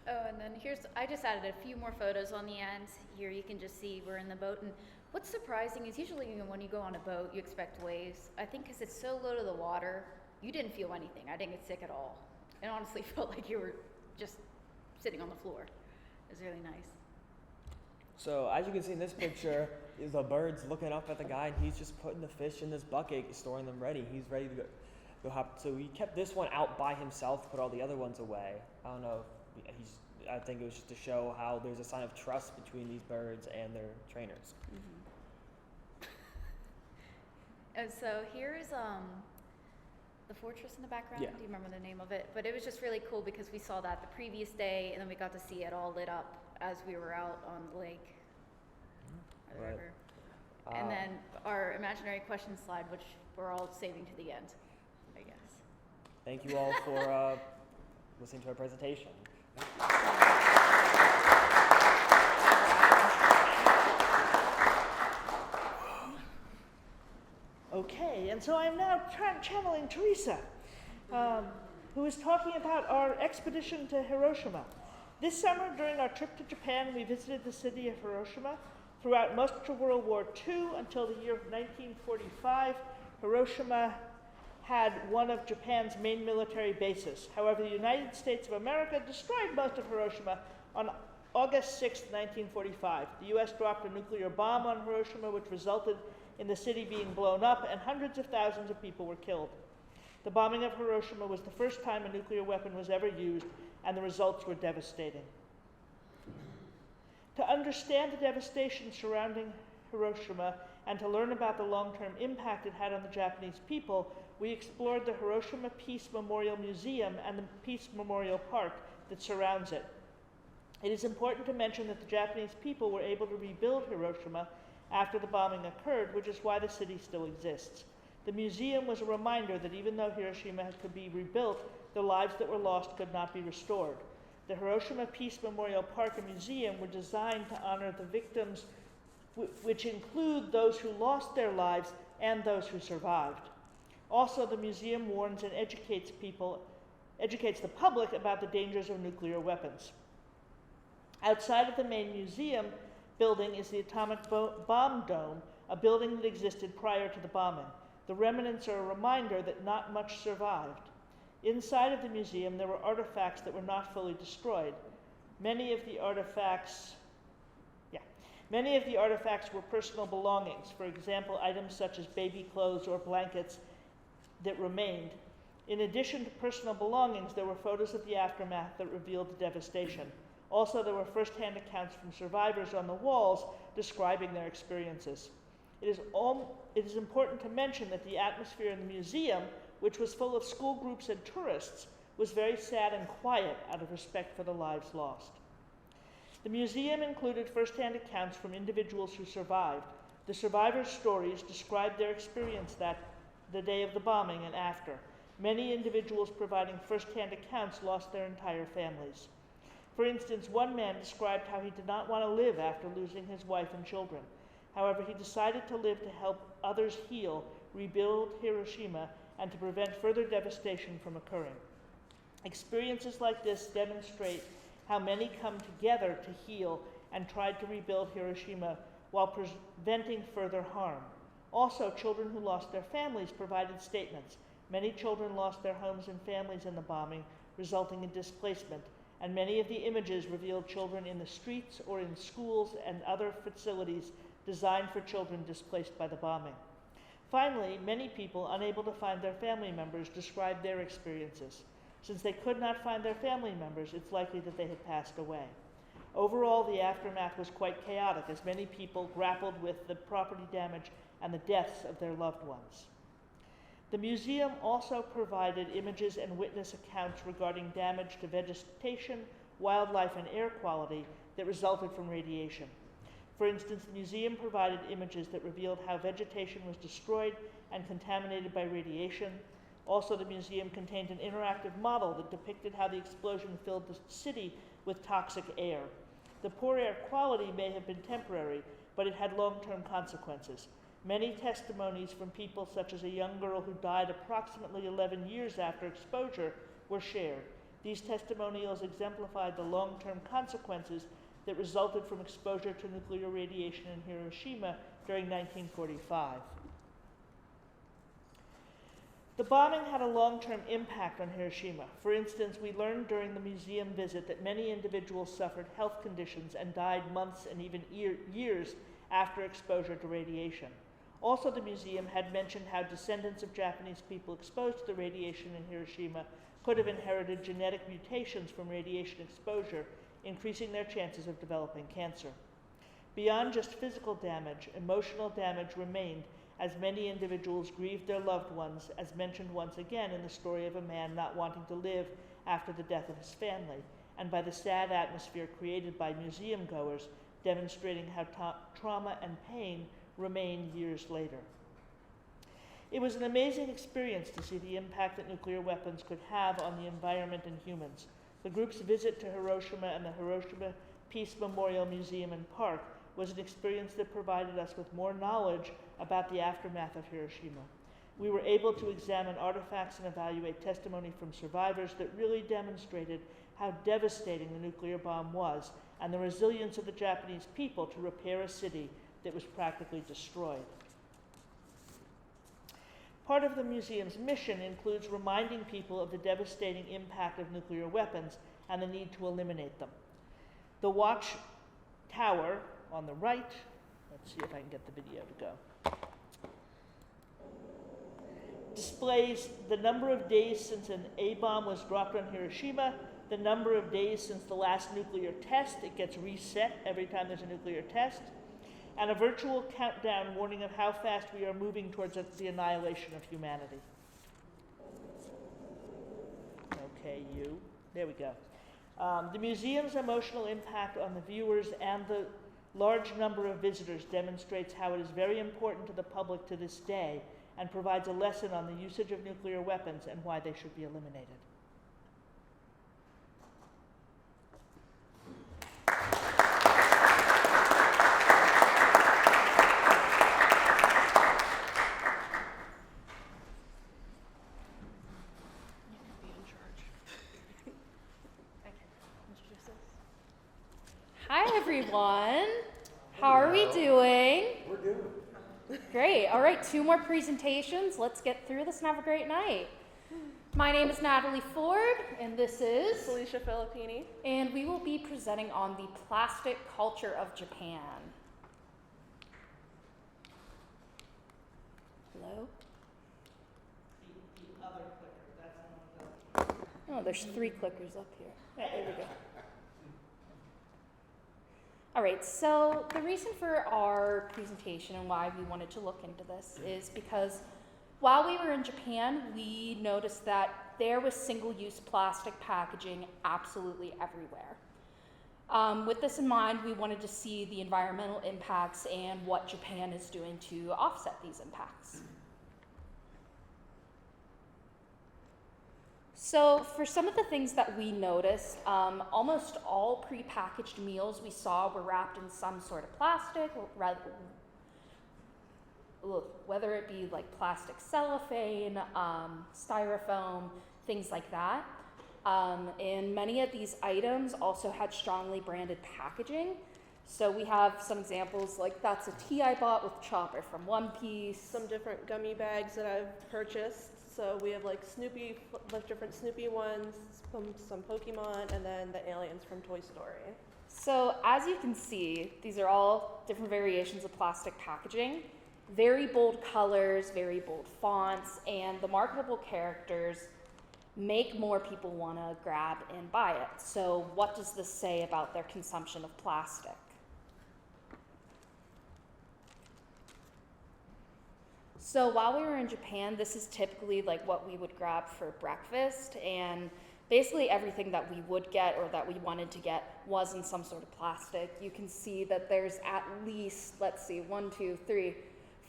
Oh, and then I just added a few more photos on the end. Here you can just see we're in the boat. And what's surprising is usually when you go on a boat, you expect waves. I think because it's so low to the water, you didn't feel anything. I didn't get sick at all. It honestly felt like you were just sitting on the floor. It was really nice. So as you can see in this picture, is the bird's looking up at the guy, and he's just putting the fish in this bucket, storing them ready. He's ready to go hop. So we kept this one out by himself, put all the other ones away. I don't know. I think it was just to show how there's a sign of trust between these birds and their trainers. Mm-hmm. And so here's the fortress in the background. Yeah. Do you remember the name of it? But it was just really cool because we saw that the previous day, and then we got to see it all lit up as we were out on the lake or the Right. river. And then our imaginary question slide, which we're all saving to the end, I guess. Thank you all for listening to our presentation. Okay, and so I'm now channeling Teresa, who is talking about our expedition to Hiroshima. This summer, during our trip to Japan, we visited the city of Hiroshima. Throughout most of World War II until the year 1945, Hiroshima had one of Japan's main military bases. However, the United States of America destroyed most of Hiroshima on August 6, 1945. The U.S. dropped a nuclear bomb on Hiroshima, which resulted in the city being blown up, and hundreds of thousands of people were killed. The bombing of Hiroshima was the first time a nuclear weapon was ever used, and the results were devastating. To understand the devastation surrounding Hiroshima and to learn about the long-term impact it had on the Japanese people, we explored the Hiroshima Peace Memorial Museum and the Peace Memorial Park that surrounds it. It is important to mention that the Japanese people were able to rebuild Hiroshima after the bombing occurred, which is why the city still exists. The museum was a reminder that even though Hiroshima could be rebuilt, the lives that were lost could not be restored. The Hiroshima Peace Memorial Park and Museum were designed to honor the victims, which include those who lost their lives and those who survived. Also, the museum warns and educates the public about the dangers of nuclear weapons. Outside of the main museum building is the Atomic Bomb Dome, a building that existed prior to the bombing. The remnants are a reminder that not much survived. Inside of the museum, there were artifacts that were not fully destroyed. Many of the artifacts were personal belongings. For example, items such as baby clothes or blankets that remained. In addition to personal belongings, there were photos of the aftermath that revealed the devastation. Also, there were first-hand accounts from survivors on the walls describing their experiences. It is important to mention that the atmosphere in the museum, which was full of school groups and tourists, was very sad and quiet out of respect for the lives lost. The museum included first-hand accounts from individuals who survived. The survivors' stories described their experience the day of the bombing and after. Many individuals providing first-hand accounts lost their entire families. For instance, one man described how he did not want to live after losing his wife and children. However, he decided to live to help others heal, rebuild Hiroshima, and to prevent further devastation from occurring. Experiences like this demonstrate how many come together to heal and tried to rebuild Hiroshima while preventing further harm. Also, children who lost their families provided statements. Many children lost their homes and families in the bombing, resulting in displacement, and many of the images revealed children in the streets or in schools and other facilities designed for children displaced by the bombing. Finally, many people unable to find their family members described their experiences. Since they could not find their family members, it's likely that they had passed away. Overall, the aftermath was quite chaotic as many people grappled with the property damage and the deaths of their loved ones. The museum also provided images and witness accounts regarding damage to vegetation, wildlife, and air quality that resulted from radiation. For instance, the museum provided images that revealed how vegetation was destroyed and contaminated by radiation. Also, the museum contained an interactive model that depicted how the explosion filled the city with toxic air. The poor air quality may have been temporary, but it had long-term consequences. Many testimonies from people such as a young girl who died approximately 11 years after exposure were shared. These testimonials exemplified the long-term consequences that resulted from exposure to nuclear radiation in Hiroshima during 1945. The bombing had a long-term impact on Hiroshima. For instance, we learned during the museum visit that many individuals suffered health conditions and died months and even years after exposure to radiation. Also, the museum had mentioned how descendants of Japanese people exposed to the radiation in Hiroshima could have inherited genetic mutations from radiation exposure, increasing their chances of developing cancer. Beyond just physical damage, emotional damage remained as many individuals grieved their loved ones, as mentioned once again in the story of a man not wanting to live after the death of his family, and by the sad atmosphere created by museum goers, demonstrating how trauma and pain remain years later. It was an amazing experience to see the impact that nuclear weapons could have on the environment and humans. The group's visit to Hiroshima and the Hiroshima Peace Memorial Museum and Park was an experience that provided us with more knowledge about the aftermath of Hiroshima. We were able to examine artifacts and evaluate testimony from survivors that really demonstrated how devastating the nuclear bomb was and the resilience of the Japanese people to repair a city that was practically destroyed. Part of the museum's mission includes reminding people of the devastating impact of nuclear weapons and the need to eliminate them. The watch tower on the right, let's see if I can get the video to go, displays the number of days since an A-bomb was dropped on Hiroshima, the number of days since the last nuclear test. It gets reset every time there's a nuclear test, and a virtual countdown warning of how fast we are moving towards the annihilation of humanity. Okay, there we go. The museum's emotional impact on the viewers and the large number of visitors demonstrates how it is very important to the public to this day and provides a lesson on the usage of nuclear weapons and why they should be eliminated. Hi, everyone. How are we doing? We're doing. Great. All right, 2 more presentations. Let's get through this and have a great night. My name is Natalie Ford, and this is Felicia Filippini. And we will be presenting on the plastic culture of Japan. Hello? The other clicker, that's one of the... Oh, there's 3 clickers up here. There we go. All right, so the reason for our presentation and why we wanted to look into this is because while we were in Japan, we noticed that there was single-use plastic packaging absolutely everywhere. With this in mind, we wanted to see the environmental impacts and what Japan is doing to offset these impacts. So for some of the things that we noticed, almost all prepackaged meals we saw were wrapped in some sort of plastic, whether it be like plastic cellophane, styrofoam, things like that. And many of these items also had strongly branded packaging. So we have some examples, like that's a tea I bought with chopper from One Piece. Some different gummy bags that I've purchased. So we have like Snoopy, like different Snoopy ones, some Pokemon, and then the aliens from Toy Story. So as you can see, these are all different variations of plastic packaging. Very bold colors, very bold fonts, and the marketable characters make more people want to grab and buy it. So what does this say about their consumption of plastic? So while we were in Japan, this is typically like what we would grab for breakfast, and basically everything that we would get or that we wanted to get was in some sort of plastic. You can see that there's at least, let's see, 1, 2, 3,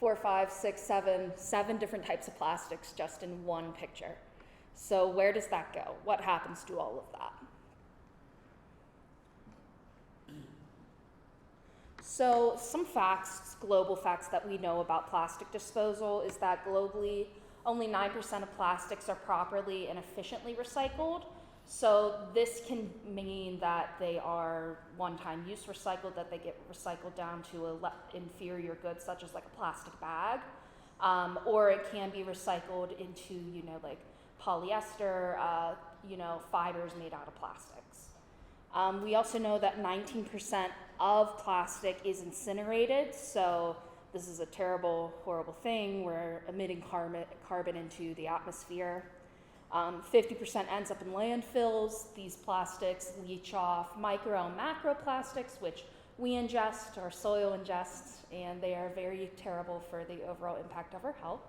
4, 5, 6, 7 different types of plastics just in one picture. So where does that go? What happens to all of that? So some facts, global facts that we know about plastic disposal is that globally only 9% of plastics are properly and efficiently recycled. So this can mean that they are one-time use recycled, that they get recycled down to inferior goods such as like a plastic bag, or it can be recycled into, like polyester, fibers made out of plastics. We also know that 19% of plastic is incinerated, so this is a terrible, horrible thing. We're emitting carbon into the atmosphere. 50% ends up in landfills. These plastics leach off micro and macroplastics, which we ingest, our soil ingests, and they are very terrible for the overall impact of our health.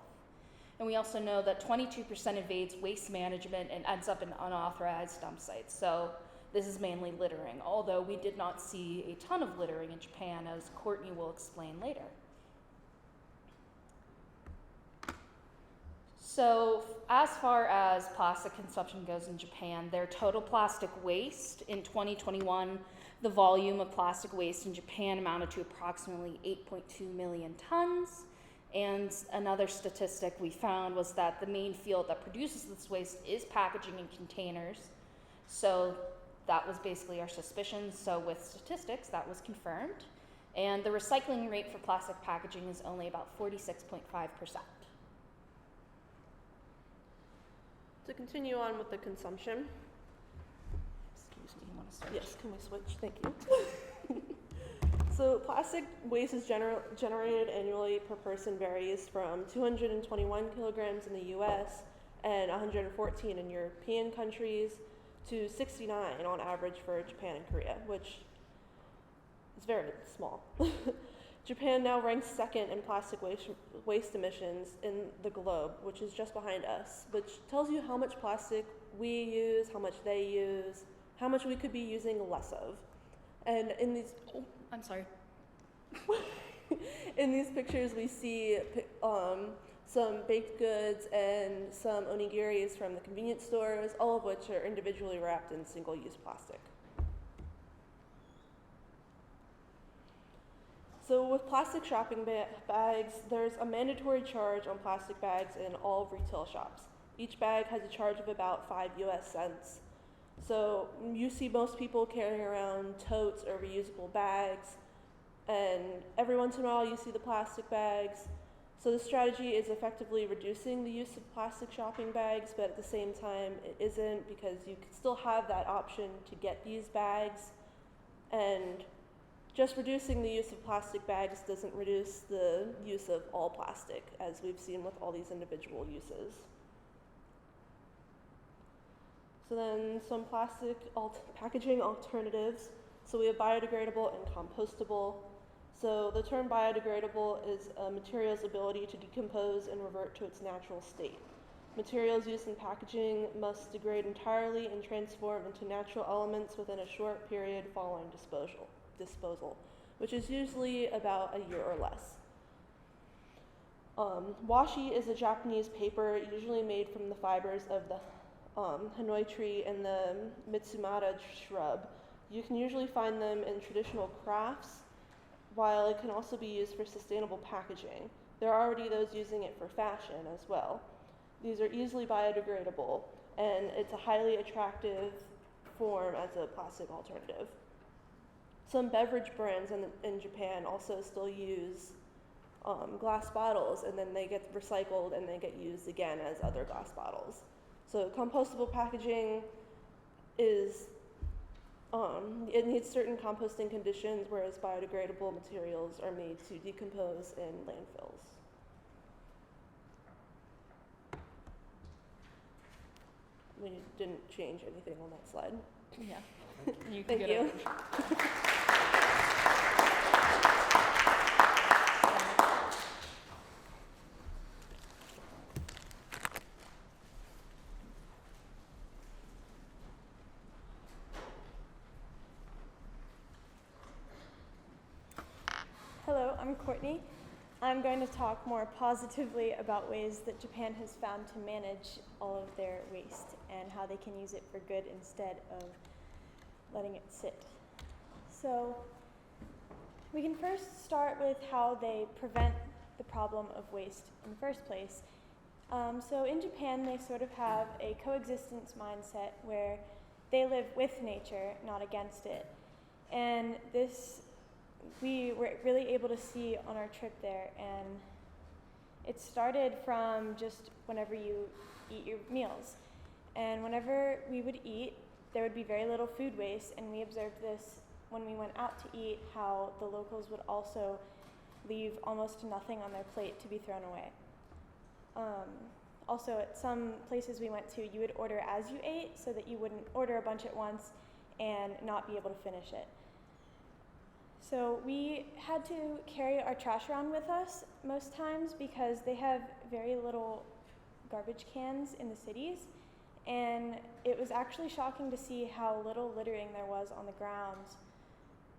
And we also know that 22% evades waste management and ends up in unauthorized dump sites. So this is mainly littering, although we did not see a ton of littering in Japan, as Courtney will explain later. So as far as plastic consumption goes in Japan, their total plastic waste in 2021, the volume of plastic waste in Japan amounted to approximately 8.2 million tons. And another statistic we found was that the main field that produces this waste is packaging and containers. So that was basically our suspicions. So with statistics, that was confirmed. And the recycling rate for plastic packaging is only about 46.5%. To continue on with the consumption. Excuse me, you want to switch? Yes, can we switch? Thank you. So plastic waste is generated annually per person varies from 221 kilograms in the US and 114 in European countries to 69 on average for Japan and Korea, which is very small. Japan now ranks second in plastic waste emissions in the globe, which is just behind us, which tells you how much plastic we use, how much they use, how much we could be using less of. And in these... Oh, I'm sorry. In these pictures, we see some baked goods and some onigiris from the convenience stores, all of which are individually wrapped in single-use plastic. So with plastic shopping bags, there's a mandatory charge on plastic bags in all retail shops. Each bag has a charge of about 5 US cents. So you see most people carrying around totes or reusable bags, and every once in a while you see the plastic bags. So the strategy is effectively reducing the use of plastic shopping bags, but at the same time it isn't, because you can still have that option to get these bags, and just reducing the use of plastic bags doesn't reduce the use of all plastic, as we've seen with all these individual uses. So then some plastic packaging alternatives. So we have biodegradable and compostable. So the term biodegradable is a material's ability to decompose and revert to its natural state. Materials used in packaging must degrade entirely and transform into natural elements within a short period following disposal, which is usually about a year or less. Washi is a Japanese paper usually made from the fibers of the Hanoi tree and the Mitsumata shrub. You can usually find them in traditional crafts, while it can also be used for sustainable packaging. There are already those using it for fashion as well. These are easily biodegradable. and it's a highly attractive form as a plastic alternative. Some beverage brands in Japan also still use glass bottles, and then they get recycled and they get used again as other glass bottles. So compostable packaging is, it needs certain composting conditions, whereas biodegradable materials are made to decompose in landfills. We didn't change anything on that slide. Yeah. You can Thank get you. it. Hello, I'm Courtney. I'm going to talk more positively about ways that Japan has found to manage all of their waste and how they can use it for good instead of letting it sit. So we can first start with how they prevent the problem of waste in the first place. So in Japan, they sort of have a coexistence mindset where they live with nature, not against it. And this we were really able to see on our trip there, and it started from just whenever you eat your meals. And whenever we would eat, there would be very little food waste, and we observed this when we went out to eat, how the locals would also leave almost nothing on their plate to be thrown away. Also, at some places we went to, you would order as you ate so that you wouldn't order a bunch at once and not be able to finish it. So we had to carry our trash around with us most times because they have very little garbage cans in the cities, and it was actually shocking to see how little littering there was on the grounds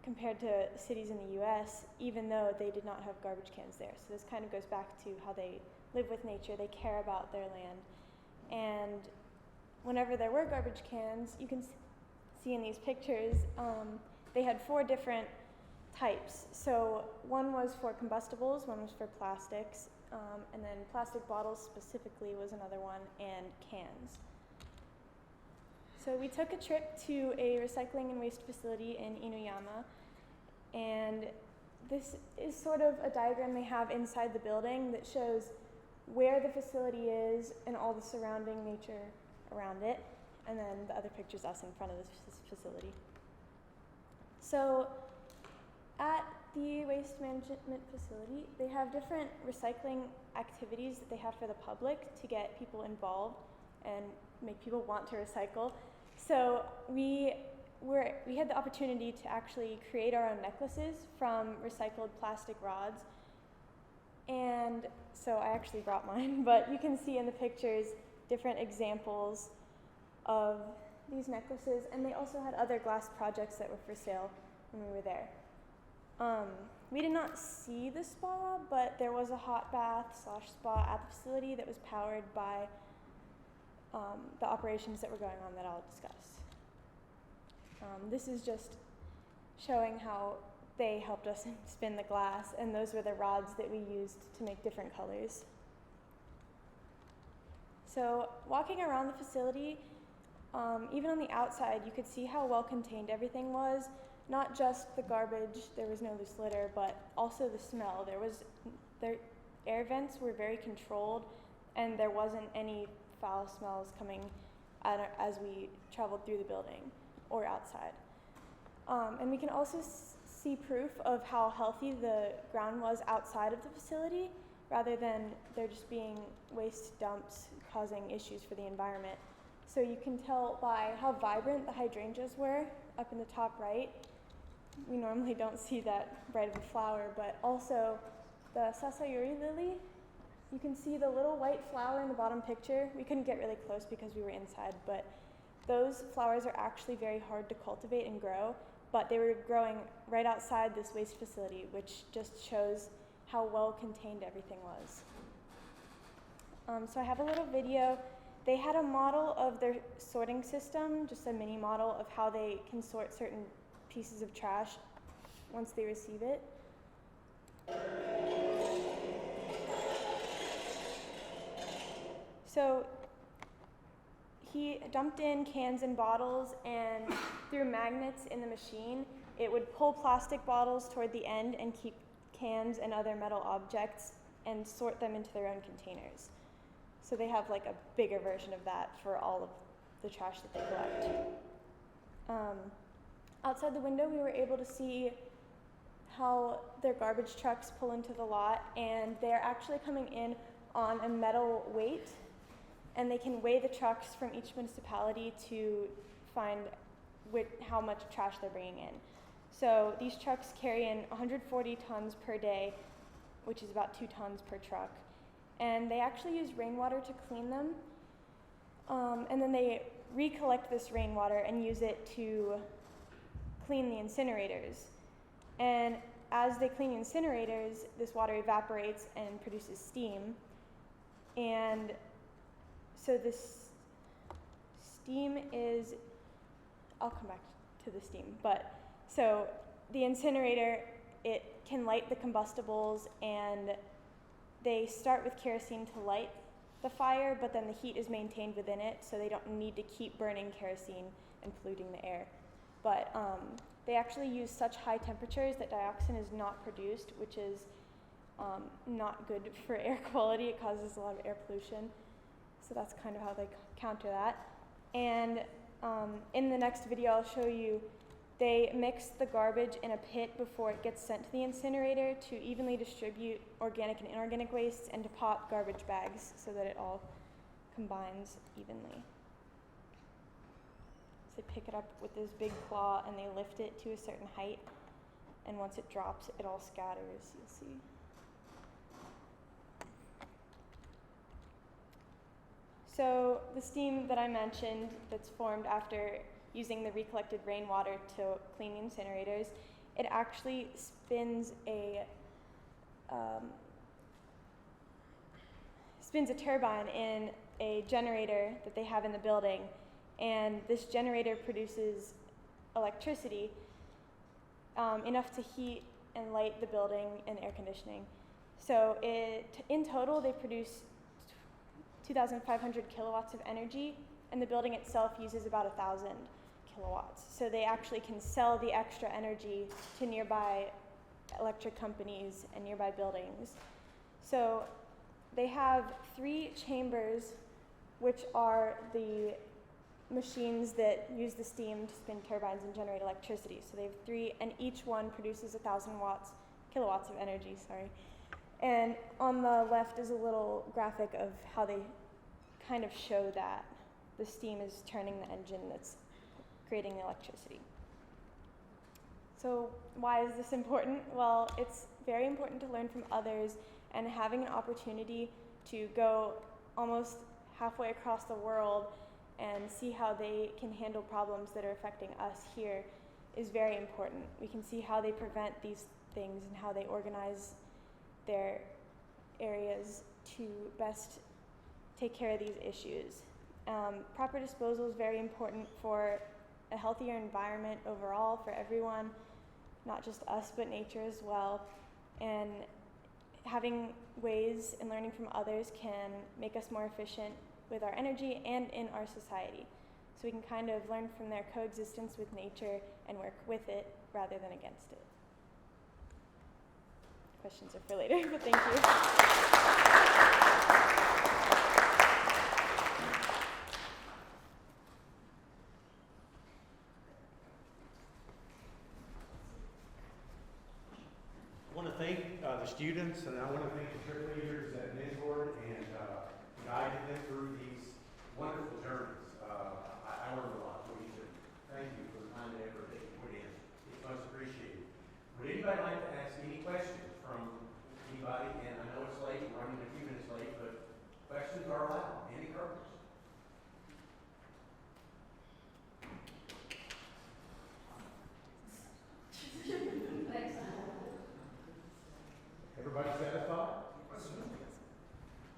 compared to cities in the US, even though they did not have garbage cans there. So this kind of goes back to how they live with nature, they care about their land. And whenever there were garbage cans, you can see in these pictures, they had 4 different types. So one was for combustibles, one was for plastics, and then plastic bottles specifically was another one, and cans. So we took a trip to a recycling and waste facility in Inuyama, and this is sort of a diagram they have inside the building that shows where the facility is and all the surrounding nature around it, and then the other picture's us in front of this facility. So at the waste management facility, they have different recycling activities that they have for the public to get people involved and make people want to recycle. So we had the opportunity to actually create our own necklaces from recycled plastic rods. And so I actually brought mine, but you can see in the pictures different examples of these necklaces, and they also had other glass projects that were for sale when we were there. We did not see the spa, but there was a hot bath / spa at the facility that was powered by the operations that were going on that I'll discuss. This is just showing how they helped us spin the glass, and those were the rods that we used to make different colors. So walking around the facility, even on the outside, you could see how well contained everything was. Not just the garbage, there was no loose litter, but also the smell. Their air vents were very controlled, and there wasn't any foul smells coming as we traveled through the building or outside. And we can also see proof of how healthy the ground was outside of the facility, rather than there just being waste dumps causing issues for the environment. So you can tell by how vibrant the hydrangeas were up in the top right. We normally don't see that bright of a flower, but also the sasayuri lily. You can see the little white flower in the bottom picture. We couldn't get really close because we were inside, but those flowers are actually very hard to cultivate and grow, but they were growing right outside this waste facility, which just shows how well contained everything was. So I have a little video. They had a model of their sorting system, just a mini model of how they can sort certain pieces of trash once they receive it. So he dumped in cans and bottles, and through magnets in the machine, it would pull plastic bottles toward the end and keep cans and other metal objects and sort them into their own containers. So they have like a bigger version of that for all of the trash that they collect. Outside the window, we were able to see how their garbage trucks pull into the lot, and they're actually coming in on a metal weight, and they can weigh the trucks from each municipality to find how much trash they're bringing in. So these trucks carry in 140 tons per day, which is about 2 tons per truck, and they actually use rainwater to clean them, and then they recollect this rainwater and use it to clean the incinerators. And as they clean the incinerators, this water evaporates and produces steam. And so this steam is, I'll come back to the steam, but so the incinerator, it can light the combustibles, and they start with kerosene to light the fire, but then the heat is maintained within it, so they don't need to keep burning kerosene and polluting the air. But they actually use such high temperatures that dioxin is not produced, which is not good for air quality. It causes a lot of air pollution. So that's kind of how they counter that. And in the next video, I'll show you, they mix the garbage in a pit before it gets sent to the incinerator to evenly distribute organic and inorganic wastes and to pop garbage bags so that it all combines evenly. So they pick it up with this big claw and they lift it to a certain height, and once it drops, it all scatters, you'll see. So the steam that I mentioned that's formed after using the recollected rainwater to clean the incinerators, it actually spins a turbine in a generator that they have in the building, and this generator produces electricity enough to heat and light the building and air conditioning. So in total, they produce 2,500 kilowatts of energy, and the building itself uses about 1,000 kilowatts. So they actually can sell the extra energy to nearby electric companies and nearby buildings. So they have 3 chambers, which are the machines that use the steam to spin turbines and generate electricity. So they have 3, and each one produces 1,000 kilowatts of energy, sorry. And on the left is a little graphic of how they kind of show that the steam is turning the engine that's creating the electricity. So why is this important? Well, it's very important to learn from others, and having an opportunity to go almost halfway across the world and see how they can handle problems that are affecting us here is very important. We can see how they prevent these things and how they organize their areas to best take care of these issues. Proper disposal is very important for a healthier environment overall for everyone, not just us, but nature as well. And having ways and learning from others can make us more efficient with our energy and in our society. So we can kind of learn from their coexistence with nature and work with it rather than against it. Questions are for later, but thank you. I want to thank the students, and I want to thank the trip leaders that mentored and guided them through these wonderful journeys. I learned a lot. So thank you for the time and effort that you put in. It's much appreciated. Would anybody like to ask any questions from anybody? And I know it's late, we're running a few minutes late, but questions are allowed. Any purpose. Everybody satisfied?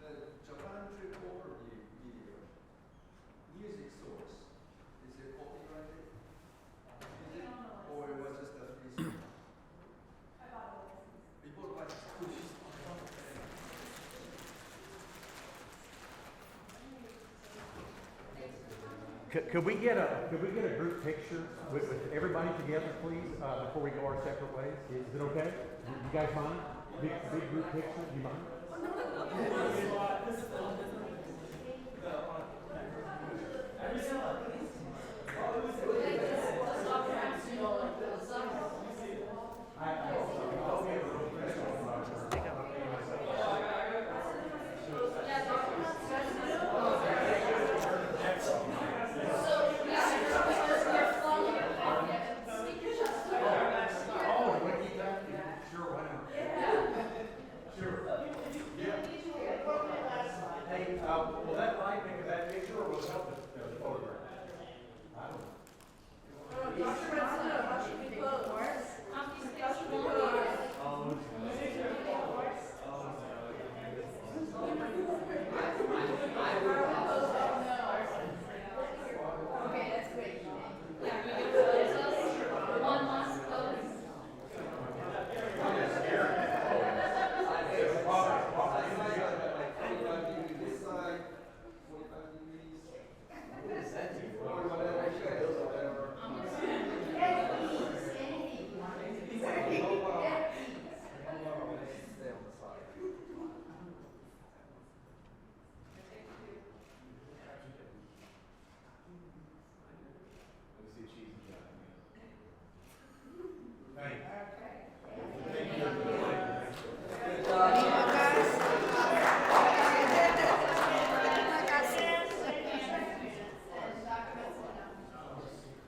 The Japan trip overview video, music source, is it copyrighted? Is it, or it was just a free song? I bought a license. You bought a license? Could we get a group picture with everybody together, please, before we go our separate ways? Is it okay? You guys mind? Big group picture, do you mind?